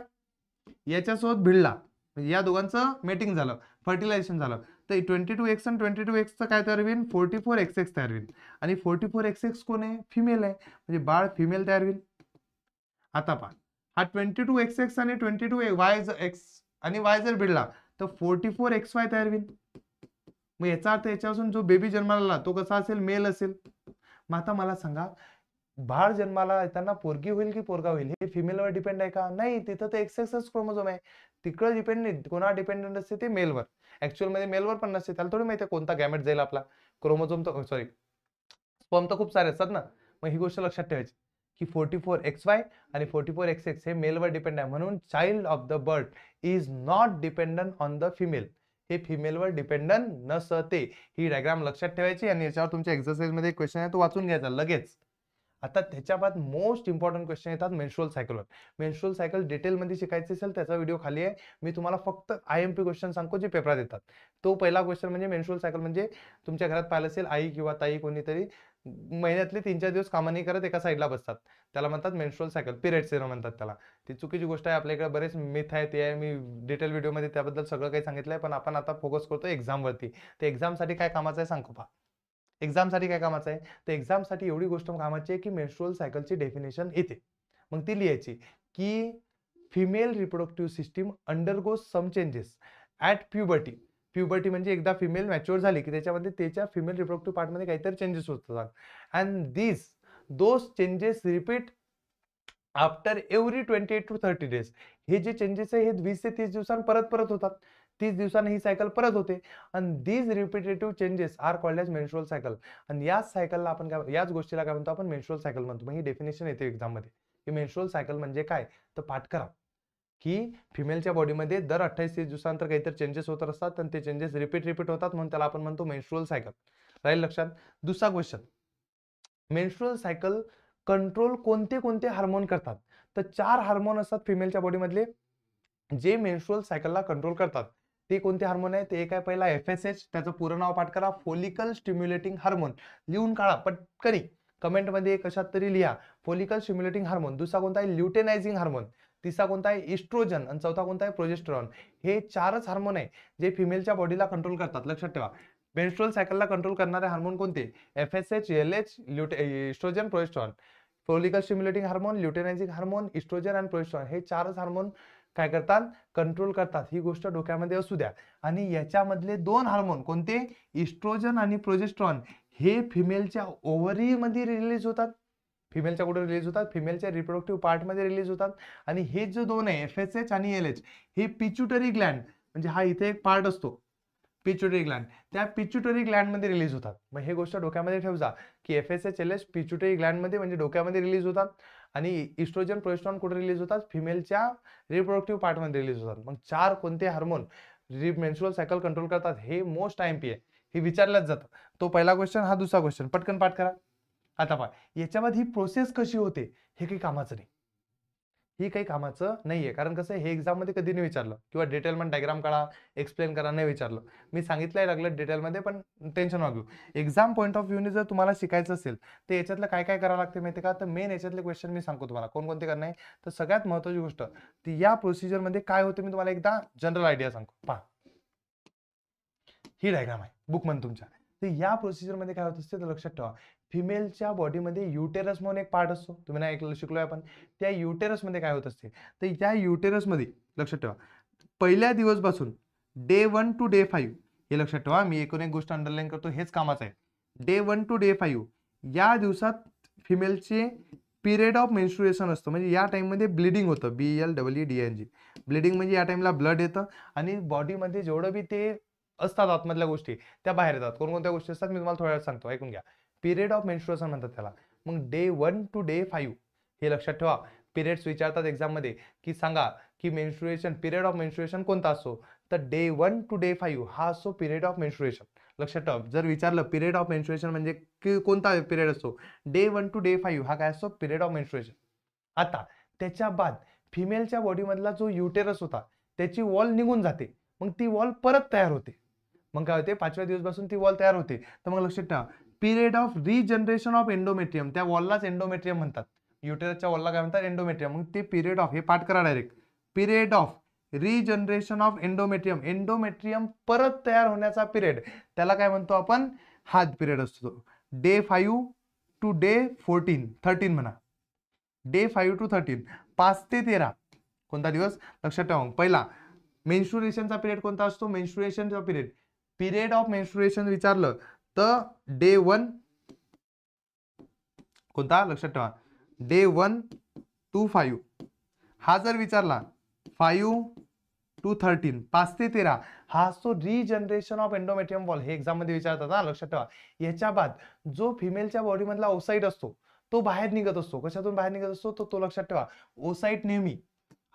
याच्यासोबत भिडला, म्हणजे या दोघांचं मेटिंग झालं, फर्टिलायझेशन झालं, तर 22x आणि 22x काय तयार होईल, 44xx तयार होईल. आणि 44xx कोण आहे, फिमेल आहे, म्हणजे बाळ फिमेल तयार होईल. आता पहा, हा 22xx आणि 22y आणि y जर भिडला तर 44xy तयार होईल. मग याचा अर्थ याच्यापासून जो बेबी जन्माला आला तो कसा असेल, मेल असेल. मग आता मला सांगा, बाळ जन्माला येताना पोरगी होईल की पोरगा होईल हे फिमेलवर डिपेंड आहे का, नाही. तिथं तर एक्सएक्सच क्रोमोझोम आहे, तिकडे डिपेंड नाही. कोणावर डिपेंडेंट असते, ते मेलवर. ऍक्च्युअल मध्ये मेलवर पण नसते, त्याला थोडी माहिती आहे कोणता गॅमेट जाईल आपला. क्रोमोझोम तर सॉरी स्पर्म तर खूप सारे असतात ना. मग ही गोष्ट लक्षात ठेवायची की 44xy आणि 44xx हे मेलवर डिपेंड आहे, म्हणून child of the birth is not dependent on the female, हे फिमेलवर डिपेंडंट नसते. ही डायग्राम लक्षात ठेवायची आणि याच्यावर तुमच्या एक्सरसाइज मध्ये क्वेश्चन आहे तो वाचून घ्यायचा लगेच. आता त्याच्या बाद मोस्ट इम्पॉर्टंट क्वेश्चन येतात मेन्स्ट्रुअल सायकलवर. मेन्स्ट्रुअल सायकल डिटेल मध्ये शिकायचे असेल त्याचा व्हिडिओ खाली आहे. मी तुम्हाला फक्त आयएमपी क्वेश्चन सांगतो जे पेपरात येतात. तो पहिला क्वेश्चन म्हणजे मेन्स्ट्रुअल सायकल म्हणजे तुमच्या घरात पाहिलं असेल, आई किंवा ताई कोणीतरी महिन्यातले 3-4 दिवस कामा नाही करत, एका साईडला बसतात, त्याला म्हणतात मेन्स्ट्रुअल सायकल, पिरियड सिरम म्हणतात त्याला. ती चुकीची गोष्ट आहे. आपल्याकडे बरेच मिथ आहे, ते आहे, मी डिटेल व्हिडिओमध्ये त्याबद्दल सगळं काही सांगितलंय. पण आपण आता फोकस करतो एक्झाम वरती. ते एक्झाम साठी काय कामाचं आहे सांगतो पहा. एक्झामसाठी काय कामाचं आहे, तर एक्झामसाठी एवढी गोष्ट कामाची आहे की मेन्स्ट्रुअल सायकलची डेफिनेशन येते. मग ती लिहायची की female reproductive system undergoes some changes at puberty. Puberty म्हणजे एकदा फिमेल मॅच्युअर झाली की त्याच्यामध्ये त्याच्या फिमेल रिप्रोडक्टिव्ह पार्टमध्ये काहीतरी चेंजेस होतात. And those changes repeat after every 28 to 30 days. हे जे चेंजेस आहे हे 20 ते 30 दिवसांनी परत परत होतात. 30 दिवसांनी ही सायकल परत होते. आणि these repetitive changes are called as menstrual cycle. आणि याच सायकलला आपण काय, याच गोष्टीला काय म्हणतो आपण, मेन्स्ट्रुअल सायकल म्हणतो. मग ही डेफिनेशन येते एक्झाम मध्ये की मेन्स्ट्रुअल सायकल म्हणजे काय. तर पाठ करा की फिमेलच्या बॉडीमध्ये दर 28-30 दिवसानंतर काहीतरी चेंजेस होत असतात आणि ते चेंजेस रिपीट होतात, म्हणून त्याला आपण म्हणतो मेन्स्ट्रुअल सायकल. राहील लक्षात. दुसरा क्वेश्चन, मेन्स्ट्रुअल सायकल कंट्रोल कोणते कोणते हार्मोन करतात. तर 4 हार्मोन असतात फिमेलच्या बॉडीमधले जे मेन्स्ट्रुअल सायकलला कंट्रोल करतात. ते कोणते हार्मोन आहे, ते एक आहे पहिला FSH, त्याचं पूर्ण नाव पाठ करा, फोलिकल स्टिम्युलेटिंग हार्मोन. लिहून काढा पटकनी, कमेंटमध्ये कशात तरी लिहा फोलिकल स्टिम्युलेटिंग हार्मोन. दुसरा कोणता आहे, ल्युटेनायझिंग हार्मोन. तिसरा कोणता आहे, इस्ट्रोजन. आणि चौथा कोणता आहे, प्रोजेस्टेरॉन. हे 4च हार्मोन आहे जे फिमेलच्या बॉडीला कंट्रोल करतात. लक्षात ठेवा, मेन्स्ट्रुअल सायकलला कंट्रोल करणारे हार्मोन कोणते, FSH, LH, estrogen, progesterone. Follicle stimulating hormone, luteinizing hormone, estrogen आणि प्रोजेस्टेरॉन हे 4च हार्मोन काय करतात, कंट्रोल करतात. ही गोष्ट डोक्यामध्ये असू द्या. आणि याच्यामधले 2 हार्मोन कोणते, इस्ट्रोजन आणि प्रोजेस्टेरॉन, हे फिमेलच्या ओव्हरीमध्ये रिलीज होतात. फिमेलच्या कुठे रिलीज होतात, फिमेलच्या रिप्रोडक्टिव्ह पार्टमध्ये रिलीज होतात. आणि हे जो 2 आहे, FSH आणि LH, हे पिच्युटरी ग्लँड, म्हणजे हा इथे एक पार्ट असतो पिच्युटरी ग्लँड, त्या पिच्युटरी ग्लँड मध्ये रिलीज होतात. मग हे गोष्ट डोक्यामध्ये ठेवजा की FSH, LH पिच्युटरी ग्लँड मध्ये म्हणजे डोक्यामध्ये रिलीज होतात. आणि इस्ट्रोजन, प्रोजेस्टेरॉन कुठे रिलीज होतात, फिमेलच्या रिप्रोडक्टिव्ह पार्ट मध्ये रिलीज होतात. मग 4 कोणते हार्मोन मेन्स्ट्रुअल सायकल कंट्रोल करतात, हे मोस्ट IMP आहे, हे विचारल्याच जातं. तो पहिला क्वेश्चन, हा दुसरा क्वेश्चन, पटकन पाठ करा. आता पहा याच्यामध्ये ही प्रोसेस कशी होते, हे काही कामाचं नाही. ही काही कामाचं नाहीये, कारण कसं हे एक्झाम मध्ये कधी नाही विचारलं, किंवा डिटेलमध्ये डायग्राम काढा, एक्सप्लेन करा, नाही विचारलं. मी सांगितलंय लागलं डिटेलमध्ये, पण टेन्शन नका घेऊ. एक्झाम पॉईंट ऑफ व्ह्यूने जर तुम्हाला शिकायचं असेल तर याच्यातलं काय काय करावं लागते माहिती का. तर मेन याच्यातले क्वेश्चन मी सांगतो तुम्हाला कोणकोणते करणार आहे. तर सगळ्यात महत्त्वाची गोष्ट ती या प्रोसिजर मध्ये काय होते, मी तुम्हाला एकदा जनरल आयडिया सांगतो. पहा ही डायग्राम आहे बुक मध्ये तुमच्या. तर या प्रोसिजर मध्ये काय होत असते, तर लक्षात ठेवा, फिमेलच्या बॉडीमध्ये युटेरस म्हणून एक पार्ट असतो, तुम्ही नाही ऐकलं, शिकलोय आपण. त्या युटेरस मध्ये काय होत असते, तर या युटेरस मध्ये लक्षात ठेवा, पहिल्या दिवसपासून डे 1 to डे 5, हे लक्षात ठेवा, मी एकूण एक गोष्ट अंडरलाईन करतो, हेच कामाचं आहे. डे 1 to डे 5 या दिवसात फिमेलचे पिरियड ऑफ मेन्स्ट्रुएशन असतं, म्हणजे या टाइममध्ये ब्लिडिंग होतं, BLEEDING. ब्लिडिंग म्हणजे या टाइमला ब्लड येतं आणि बॉडीमध्ये जेवढं बी ते असतात आतमधल्या गोष्टी त्या बाहेर येतात. कोणकोणत्या गोष्टी असतात मी तुम्हाला थोड्या वेळात सांगतो, ऐकून घ्या. पिरियड ऑफ मेन्स्ट्रुएशन म्हणतात त्याला. मग डे 1 to डे 5 हे लक्षात ठेवा. पिरियड्स विचारतात एक्झाम मध्ये की सांगा की मेन्स्ट्रुएशन, पिरियड ऑफ मेन्स्ट्रुएशन कोणता असतो, तर डे 1 to डे 5 हा असतो पिरियड ऑफ मेन्स्ट्रुएशन. लक्षात ठेवा, जर विचारलं पिरियड ऑफ मेन्स्ट्रुएशन म्हणजे कोणता पिरियड असतो, डे 1 to डे 5 हा काय असतो, पिरियड ऑफ मेन्स्ट्रुएशन. आता त्याच्या बाद फिमेलच्या बॉडीमधला जो युटेरस होता त्याची वॉल निघून जाते, मग ती वॉल परत तयार होते. मग काय होते, 5व्या दिवसापासून ती वॉल तयार होते. तर मग लक्षात ठेवा, period of regeneration of endometrium, त्या वॉललाच एंडोमेट्रियम म्हणतात. युटेरसच्या वॉलला काय म्हणतात, एंडोमेट्रियम. मग ते पिरियड ऑफ, हे पाठ करा direct, period of regeneration of endometrium, endometrium परत तयार होण्याचा पिरियड, त्याला काय म्हणतो आपण, हा पिरियड असतो. डे 5 to डे 13 म्हणा, डे 5 to 13, 5 ते 13 कोणता दिवस, लक्षात ठेवा. पहिला मेन्स्ट्रुएशनचा पिरियड कोणता असतो, मेन्स्ट्रुएशनचा पिरियड, पिरियड ऑफ मेन्स्ट्रुएशन विचारलं तर डे 1 कोणता, लक्षात ठेवा, डे 1 to 5. हा जर विचारला 5 to 13, 5 ते 13, हा असतो रिजनरेशन ऑफ एंडोमेट्रियम वॉल. हे एक्झाम मध्ये विचारतात हा, लक्षात ठेवा. याच्या बाद जो फिमेलच्या बॉडी मधला ओसाइट असतो तो बाहेर निघत असतो. कशातून बाहेर निघत असतो, तो लक्षात ठेवा, ओसाइट नेहमी,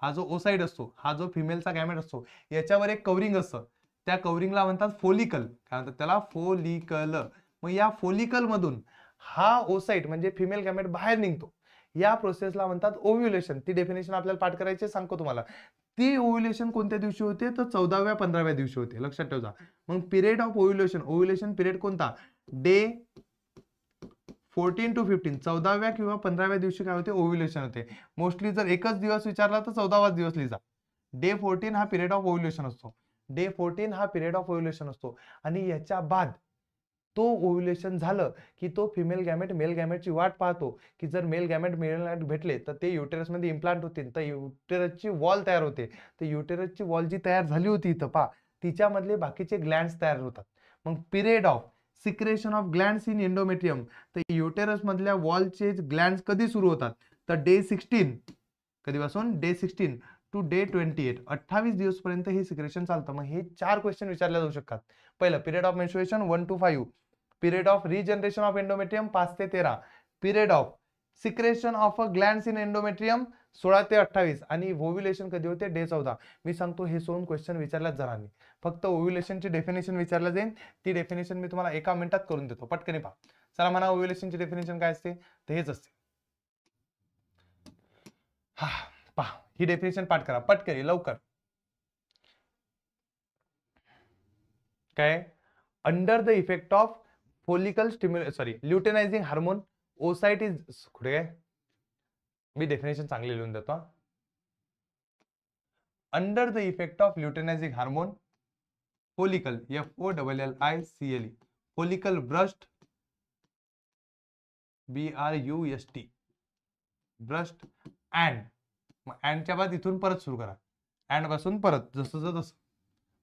हा जो ओसाइट असतो, हा जो फिमेलचा गॅमेट असतो, याच्यावर एक कवरिंग असतं, त्या कवरिंगला म्हणतात फोलिकल. काय म्हणतात त्याला, फोलिकल. मग या फोलिकल मधून हा ओसाइट म्हणजे फिमेल गॅमेट बाहेर निघतो. या प्रोसेसला म्हणतात ओव्ह्युलेशन. ती डेफिनेशन आपल्याला पाठ करायची, सांगतो तुम्हाला. ती ओव्ह्युलेशन कोणत्या दिवशी होते, तर 14व्या-15व्या दिवशी होते, लक्षात ठेवा. मग period of ovulation, ovulation period कोणता, डे 14 to 15, 14व्या किंवा 15व्या दिवशी काय होते, ओव्ह्युलेशन होते. मोस्टली जर एकच दिवस विचारला तर 14वाच दिवस लिहा. डे 14 हा पिरियड ऑफ ओव्ह्युलेशन असतो, डे 14 हा पिरियड ऑफ ओव्ह्युलेशन असतो. आणि याच्या बाद तो ओव्ह्युलेशन झालं की तो फिमेल गॅमेट मेल गॅमेटची वाट पाहतो की जर मेल गॅमेट मेल गॅमेट भेटले तर ते युटेरसमध्ये इम्प्लांट होतील, तर युटेरसची वॉल तयार होते. तर युटेरसची वॉल जी तयार झाली होती इथं पहा, तिच्यामधले बाकीचे ग्लँड्स तयार होतात. मग period of secretion of glands in endometrium, तर युटेरस मधल्या वॉलचे ग्लँड्स कधी सुरू होतात, तर डे 16, कधीपासून डे 16 टू डे 28, 28 दिवस पर्यंत हे सिक्रेशन चालतं. मग हे 4 क्वेश्चन विचारले जाऊ शकतात. पहिलं period of menstruation 1 to 5, period of regeneration of endometrium 5 ते 13, period of secretion of a glands in endometrium 16 ते 28 आणि ओव्ह्युलेशन कधी होते डे 14. मी सांगतो हे 2 क्वेश्चन विचारल्याच जाणार नाही. फक्त ओव्ह्युलेशनची डेफिनेशन विचारलं जाईल. ती डेफिनेशन मी तुम्हाला 1 मिनिटात करून देतो. पटकन पहा. चला म्हणा ओव्ह्युलेशनची डेफिनेशन काय असते, तर हेच असते. हा पहा, ही डेफिनेशन पाठ करा पटकन लवकर. काय, under the effect of follicle luteinizing hormone oocyte is, कुठे काय, मी डेफिनेशन चांगली लिहून देतो. Under the effect of luteinizing hormone follicle FOLLICLE follicle burst BRUST burst अँडच्या बाद इथून परत सुरू करा, अँड पासून परत जसं तसं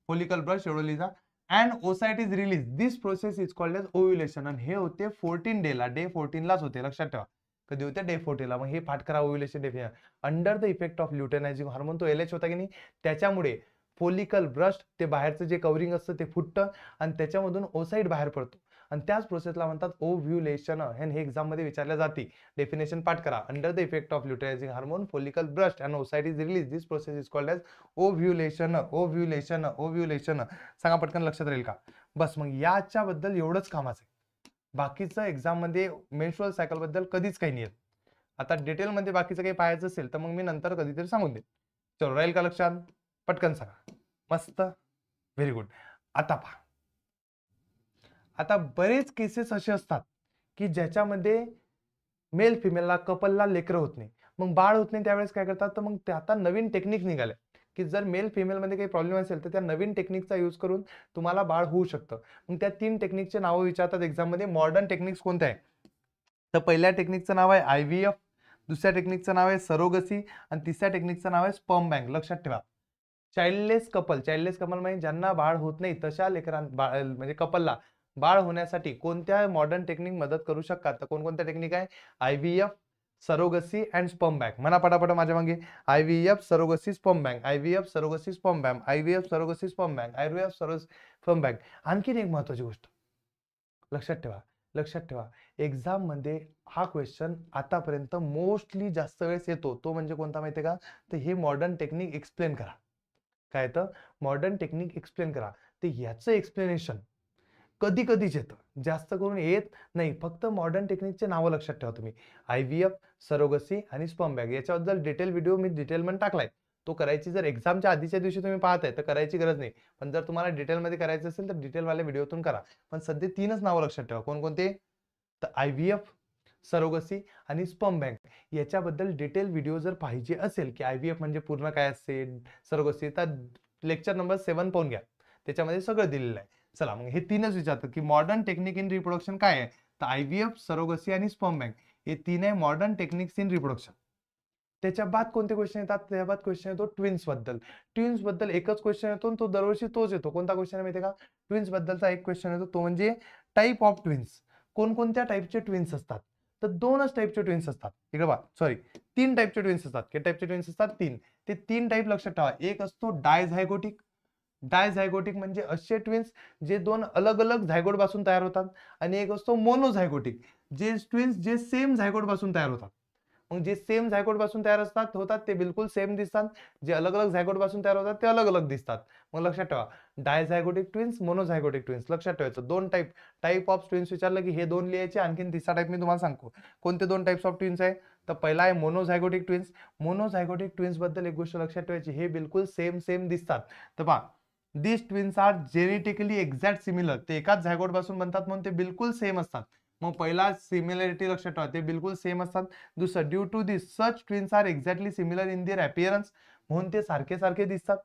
फोलिकल ब्रश एवढं लिहा. And oocyte is release, this process is called as ovulation. आणि हे होते 14 डेला, डे 14 लाच होते, लक्षात ठेवा. कधी होते डे 14 ला. मग हे पाठ करा ovulation definition. Under the effect of luteinizing hormone, तो LH होता की नाही, त्याच्यामुळे फोलिकल ब्रस्ट ते बाहेरचं जे कव्हरिंग असतं ते फुटतं आणि त्याच्यामधून ओसाइट बाहेर पडतो आणि त्याच प्रोसेसला म्हणतात ओव्ह्युलेशन. हे एक्झाम मध्ये विचारल्या जाते. डेफिनेशन पाठ करा. Under the effect of luteinizing hormone follicle burst and oocyte is release, this process is called as ovulation. Ovulation ovulation सांगा पटकन, लक्षात राहील का. बस मग याच्याबद्दल एवढंच कामाचं आहे. बाकीचं एक्झाम मध्ये मेन्स्ट्रुअल सायकल बद्दल कधीच काही नाही येत. आता डिटेल मध्ये बाकीचं काही पाहायचं असेल तर मग मी नंतर कधीतरी सांगून देईन. चलो राहील का लक्षात, पटकन सांगा. मस्त, व्हेरी गुड. आता पहा, आता बरेच केसेस असे असतात की ज्याच्यामध्ये मेल फिमेलला कपलला लेकरं होत नाही, मग बाळ होत नाही. त्यावेळेस काय करतात, तर मग आता नवीन टेक्निक निघाल्या की जर मेल फिमेल मध्ये काही प्रॉब्लेम असेल तर त्या नवीन टेक्निकचा यूज करून तुम्हाला बाळ होऊ शकतं. मग त्या 3 टेक्निकचे नावं विचारतात एक्झाम मध्ये. मॉडर्न टेक्निक्स कोणत्या आहे, तर पहिल्या टेक्निकचं नाव आहे IVF, दुसऱ्या टेक्निकचं नाव आहे सरोगसी आणि तिसऱ्या टेक्निकचं नाव आहे स्पर्म बँक. लक्षात ठेवा. चाइल्डलेस कपल म्हणजे ज्यांना बाळ होत नाही तशा म्हणजे कपलला बाळ होण्यासाठी कोणत्या मॉडर्न टेक्निक मदत करू शकतात, तर कोणकोणत्या टेक्निक आहे, IVF, surrogacy and sperm bank. म्हणा पटापट माझ्या मागे. IVF, surrogacy, sperm bank, IVF, surrogacy, sperm bank, IVF, surrogacy, sperm bank, IVF, sperm bank. आणखीन एक महत्वाची गोष्ट लक्षात ठेवा, एक्झाम मध्ये हा क्वेश्चन आतापर्यंत मोस्टली जास्त वेळेस येतो, तो म्हणजे कोणता माहितीये का, तर हे मॉडर्न टेक्निक एक्सप्लेन करा. काय तर मॉडर्न टेक्निक एक्सप्लेन करा. तर याचं एक्सप्लेनेशन कधी कधीच येतं, जास्त करून येत नाही. फक्त मॉडर्न टेक्निकचे नावं लक्षात ठेवा तुम्ही. IVF, सरोगसी आणि स्पर्म बँक याच्याबद्दल डिटेल व्हिडिओ मी डिटेलमध्ये टाकलाय. तो करायची जर एक्झामच्या आधीच्या दिवशी तुम्ही पाहताय तर करायची गरज नाही, पण जर तुम्हाला डिटेलमध्ये करायचं असेल तर डिटेलवाल्या व्हिडिओतून करा. पण सध्या 3च नावं लक्षात ठेवा. कोणकोणते, तर IVF, सरोगसी आणि स्पर्म बँक. याच्याबद्दल डिटेल व्हिडिओ जर पाहिजे असेल की IVF म्हणजे पूर्ण काय असते, सरोगसी, तर लेक्चर नंबर 7 पाहून घ्या, त्याच्यामध्ये सगळं दिलेलं आहे. चला मग हे 3च विचारतात की मॉडर्न टेक्निक इन रिप्रोडक्शन काय आहे, तर IVF, सरोगसी आणि स्पर्म बँक हे 3 आहे मॉडर्न टेक्निक्स इन रिप्रोडक्शन. त्याच्या बाद कोणते क्वेश्चन येतात, त्या बाद क्वेश्चन येतो ट्विन्स बद्दल. ट्विन्स बद्दल एकच क्वेश्चन येतो, तो दरवर्षी तोच येतो. कोणता क्वेश्चन माहिती का, ट्विन्स बद्दलचा एक क्वेश्चन येतो, तो म्हणजे टाईप ऑफ ट्विन्स. कोणकोणत्या टाईपचे ट्विन्स असतात, तर 2च टाईपचे ट्विन्स असतात. इकडे बघा, 3 टाईपचे ट्विन्स असतात. किती टाईपचे ट्विन्स असतात, 3. ते 3 टाईप लक्षात ठेवा. एक असतो डायझायगोटिक. डायझायगोटिक म्हणजे असे ट्विन्स जे 2 अलग अलग झायगोट पासून तयार होतात. आणि एक असतो मोनोझायगोटिक, जे ट्विन्स जे सेम झायगोट पासून तयार होतात. मग जे सेम झायगोट पासून तयार होतात ते बिलकुल सेम दिसतात. जे अलग अलग झायगोट पासून तयार होतात ते अलग अलग दिसतात. मग लक्षात ठेवा, डायझायगोटिक ट्विन्स, मोनोझायगोटिक ट्विन्स. लक्षात ठेवायचं. 2 टाईप ऑफ ट्विन्स विचारलं की हे 2 लिहायचे. आणखीन तिसरा टाईप मी तुम्हाला सांगतो. कोणते 2 टाईप्स ऑफ ट्विन्स आहे, तर पहिला आहे मोनोझायगोटिक ट्विन्स. मोनोझायगोटिक ट्विन्स बद्दल एक गोष्ट लक्षात ठेवायची, हे बिलकुल सेम दिसतात. तर पहा, this twins are genetically exact similar. ते एकाच झायगोट पासून बनतात म्हणून ते बिलकुल सेम असतात. मग पहिला सिमिलरिटी लक्षात ठेवा, ते बिलकुल सेम असतात. दुसरं, due to this such twins are exactly similar in their appearance, म्हणून ते सारखे दिसतात.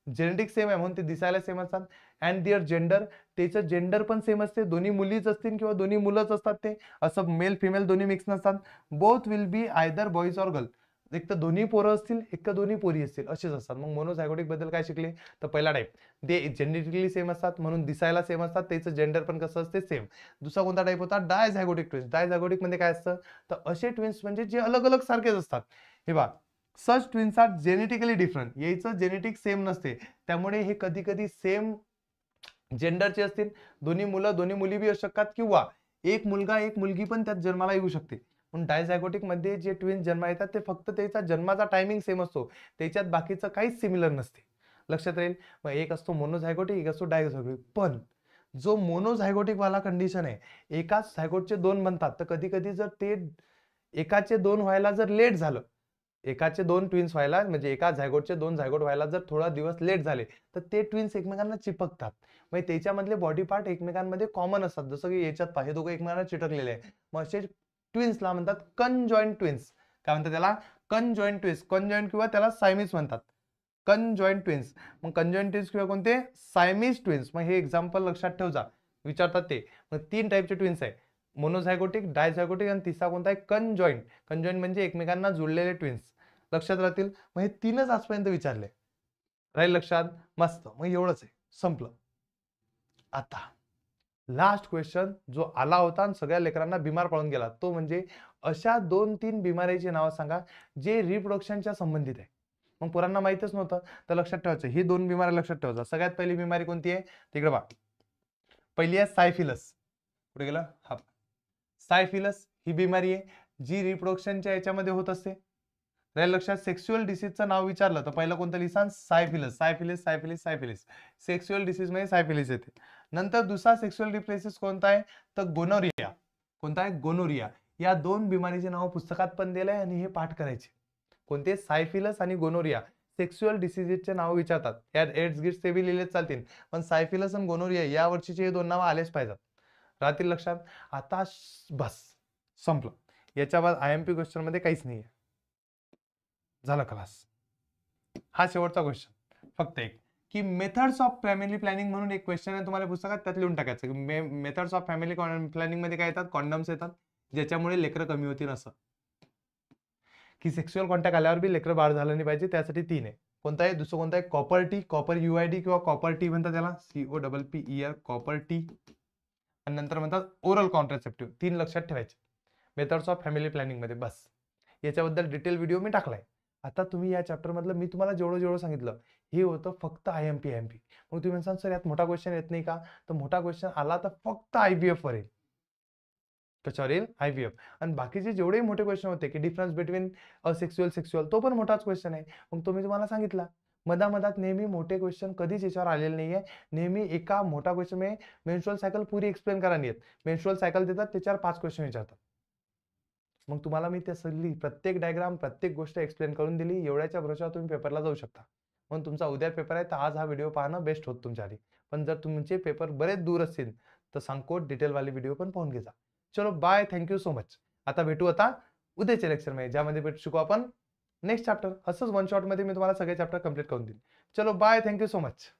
जेनेटिक सेम आहे म्हणून ते दिसायला सेम असतात. अँड दिअर जेंडर, त्याचं जेंडर पण सेम असते, दोन्ही मुलीच असतील किंवा दोन्ही मुलंच असतात, ते असं मेल फिमेल दोन्ही मिक्स नसतात. Both will be either boys or girl, एक तर दोन्ही पोरं असतील एक तर दोन्ही पोरी असतील असेच असतात. मग मोनोझायगोटिक बद्दल काय शिकले, तर पहिला टाईप ते जेनेटिकली सेम असतात म्हणून दिसायला सेम असतात, त्याचं जेंडर पण कसं असते सेम. दुसरा कोणता टाईप होता, डायझायगोटिक ट्विन्स. डायझायगोटिक मध्ये काय असतं, तर असे ट्विन्स म्हणजे जे अलग अलग सारखेच असतात. हे बघा, सच ट्विन्स आर जेनेटिकली डिफरंट, याचं जेनेटिक सेम नसते, त्यामुळे हे कधी कधी सेम जेंडरचे असतील, दोन्ही मुलं दोन्ही मुली बी असू शकतात किंवा एक मुलगा एक मुलगी पण त्यात जन्माला येऊ शकते. पण डायझायगोटिक मध्ये जे ट्विन्स जन्माला येतात ते फक्त त्याचा जन्माचा टायमिंग सेम असतो, त्याच्यात बाकीचं काहीच सिमिलर नसते. लक्षात राहील. मग एक असतो मोनोझायगोटिक, एक असतो डायझायगोटिक. पण जो मोनोझायगोटिक वाला कंडिशन आहे, एकाच झायगोटचे दोन बनतात, तर कधी कधी जर ते एकाचे दोन व्हायला जर लेट झालं, एकाचे दोन ट्विन्स व्हायला म्हणजे एका झायगोटचे दोन झायगोट व्हायला जर थोडा दिवस लेट झाले, तर ते ट्विन्स एकमेकांना चिपकतात. म्हणजे त्याच्यामधले बॉडी पार्ट एकमेकांमध्ये कॉमन असतात, जसं की याच्यात पहा, हे दोघं एकमेकांना चिटकलेले आहे. मग असे ट्विन्सला म्हणतात कनजॉईंट ट्विन्स. काय म्हणतात त्याला, कनजॉईंट ट्विन्स. कनजॉईंट किंवा त्याला सायमिस म्हणतात, कनजॉईंट ट्विन्स. मग कनजॉईंट ट्विन्स किंवा कोणते, सायमिस ट्विन्स. मग हे एक्झाम्पल लक्षात ठेव जा, विचारतात ते. मग तीन टाईपचे ट्विन्स आहे, मोनोझायगोटिक, डायझायगोटिक आणि तिसरा कोणता आहे, कनजॉईंट. कनजॉईंट म्हणजे एकमेकांना जुळलेले ट्विन्स. लक्षात राहतील. मग हे तीनच आजपर्यंत विचारले, राहील लक्षात. मस्त, मग एवढंच आहे, संपलं. आता लास्ट क्वेश्चन जो आला होता आणि सगळ्या लेकरांना बिमार पडून गेला, तो म्हणजे अशा 2-3 बिमारीची नावं सांगा जे रिप्रोडक्शनच्या संबंधित आहे. मग पोरांना माहितच नव्हतं, तर लक्षात ठेवायचं, ही 2 बिमारी लक्षात ठेवायचं. सगळ्यात पहिली बिमारी कोणती आहे, तिकडे बघा. पहिली आहे सायफिलस. कुठे गेला, हा, सायफिलस ही बिमारी आहे जी रिप्रोडक्शनच्या याच्यामध्ये होत असते. राहील लक्षात. सेक्शुअल डिसीजचं नाव विचारलं तर पहिलं कोणतं लिहिसान, सायफिलस. सायफिलिस सायफिलिस सायफिलिस, सेक्शुअल डिसीज मध्ये सायफिलिस येते. नंतर दुसरा सेक्शुअल डिसीज कोणता आहे, तर गोनोरिया. कोणता आहे, गोनोरिया. या दोन बिमारीचे नाव पुस्तकात पण दिलंय आणि हे पाठ करायचे. कोणते, सायफिलस आणि गोनोरिया. सेक्शुअल डिसीजचे नाव विचारतात, यात एड्स गिट्स ते बी लिहिलेच चालतील, पण सायफिलस आणि गोनोरिया या वर्षीचे हे दोन नाव आलेच पाहिजेत, राहतील लक्षात. आता बस संपलं. याच्या बाद IMP क्वेश्चन मध्ये काहीच नाहीये, झालं क्लास. हा शेवटचा क्वेश्चन फक्त एक, की मेथड्स ऑफ फॅमिली प्लॅनिंग म्हणून एक क्वेश्चन आहे तुम्हाला पुस्तकात, त्यात लिहून टाकायचं. मेथड्स ऑफ फॅमिली प्लॅनिंग मध्ये काय येतात, कॉन्डम्स येतात ज्याच्यामुळे लेकरं कमी होतील, असं की सेक्शुअल कॉन्टॅक्ट आल्यावर बी लेकरं बाळ झालं नाही पाहिजे, त्यासाठी 3 आहे. कोणता आहे, दुसरं कोणता आहे, कॉपर टी, कॉपर UID किंवा कॉपर टी म्हणतात त्याला, COPPER, कॉपर टी. आणि नंतर म्हणतात ओरल कॉन्ट्रासेप्टिव्ह. 3 लक्षात ठेवायचे मेथड्स ऑफ फॅमिली प्लॅनिंग मध्ये. बस, याच्याबद्दल डिटेल व्हिडिओ मी टाकलाय. आता तुम्ही या चॅप्टर मधलं मी तुम्हाला जेवढं जेवढं सांगितलं हे होतं फक्त IMP. मग तुम्ही म्हणसान सर यात मोठा क्वेश्चन येत नाही का, तर मोठा क्वेश्चन आला तर फक्त IVF वर येईल. कशावर येईल, IVF. आणि बाकीचे जेवढे मोठे क्वेश्चन होते की डिफरन्स बिटवीन असेक्सुअल सेक्सुअल, तो पण मोठाच क्वेश्चन आहे. मग तुम्हाला सांगितला मधामधात नेहमी मोठे क्वेश्चन कधीच याच्यावर आलेले नाहीये. नेहमी एका मोठा क्वेश्चन मध्ये मेन्स्ट्रुअल सायकल पुरी एक्सप्लेन करा नाही येत. मेन्स्ट्रुअल सायकल देतात, त्याच्यावर 5 क्वेश्चन विचारतात. मग तुम्हाला मी त्या सगळी प्रत्येक डायग्राम प्रत्येक गोष्ट एक्सप्लेन करून दिली. एवढ्याच्या भरोशावर तुम्ही पेपरला जाऊ शकता. म्हणून तुमचा उद्या पेपर आहे, तर आज हा व्हिडिओ पाहणं बेस्ट होत तुमच्या आधी. पण जर तुमचे पेपर बरेच दूर असतील तर सांगतो डिटेलवाले व्हिडिओ पण पाहून घ्या. चलो बाय, थँक्यू सो मच. आता भेटू आता उद्याच्या लेक्चर मध्ये, ज्यामध्ये शिकू आपण नेक्स्ट चॅप्टर. असंच वन शॉट मध्ये मी तुम्हाला सगळे चॅप्टर कंप्लीट करून देईन. चलो बाय, थँक्यू सो मच.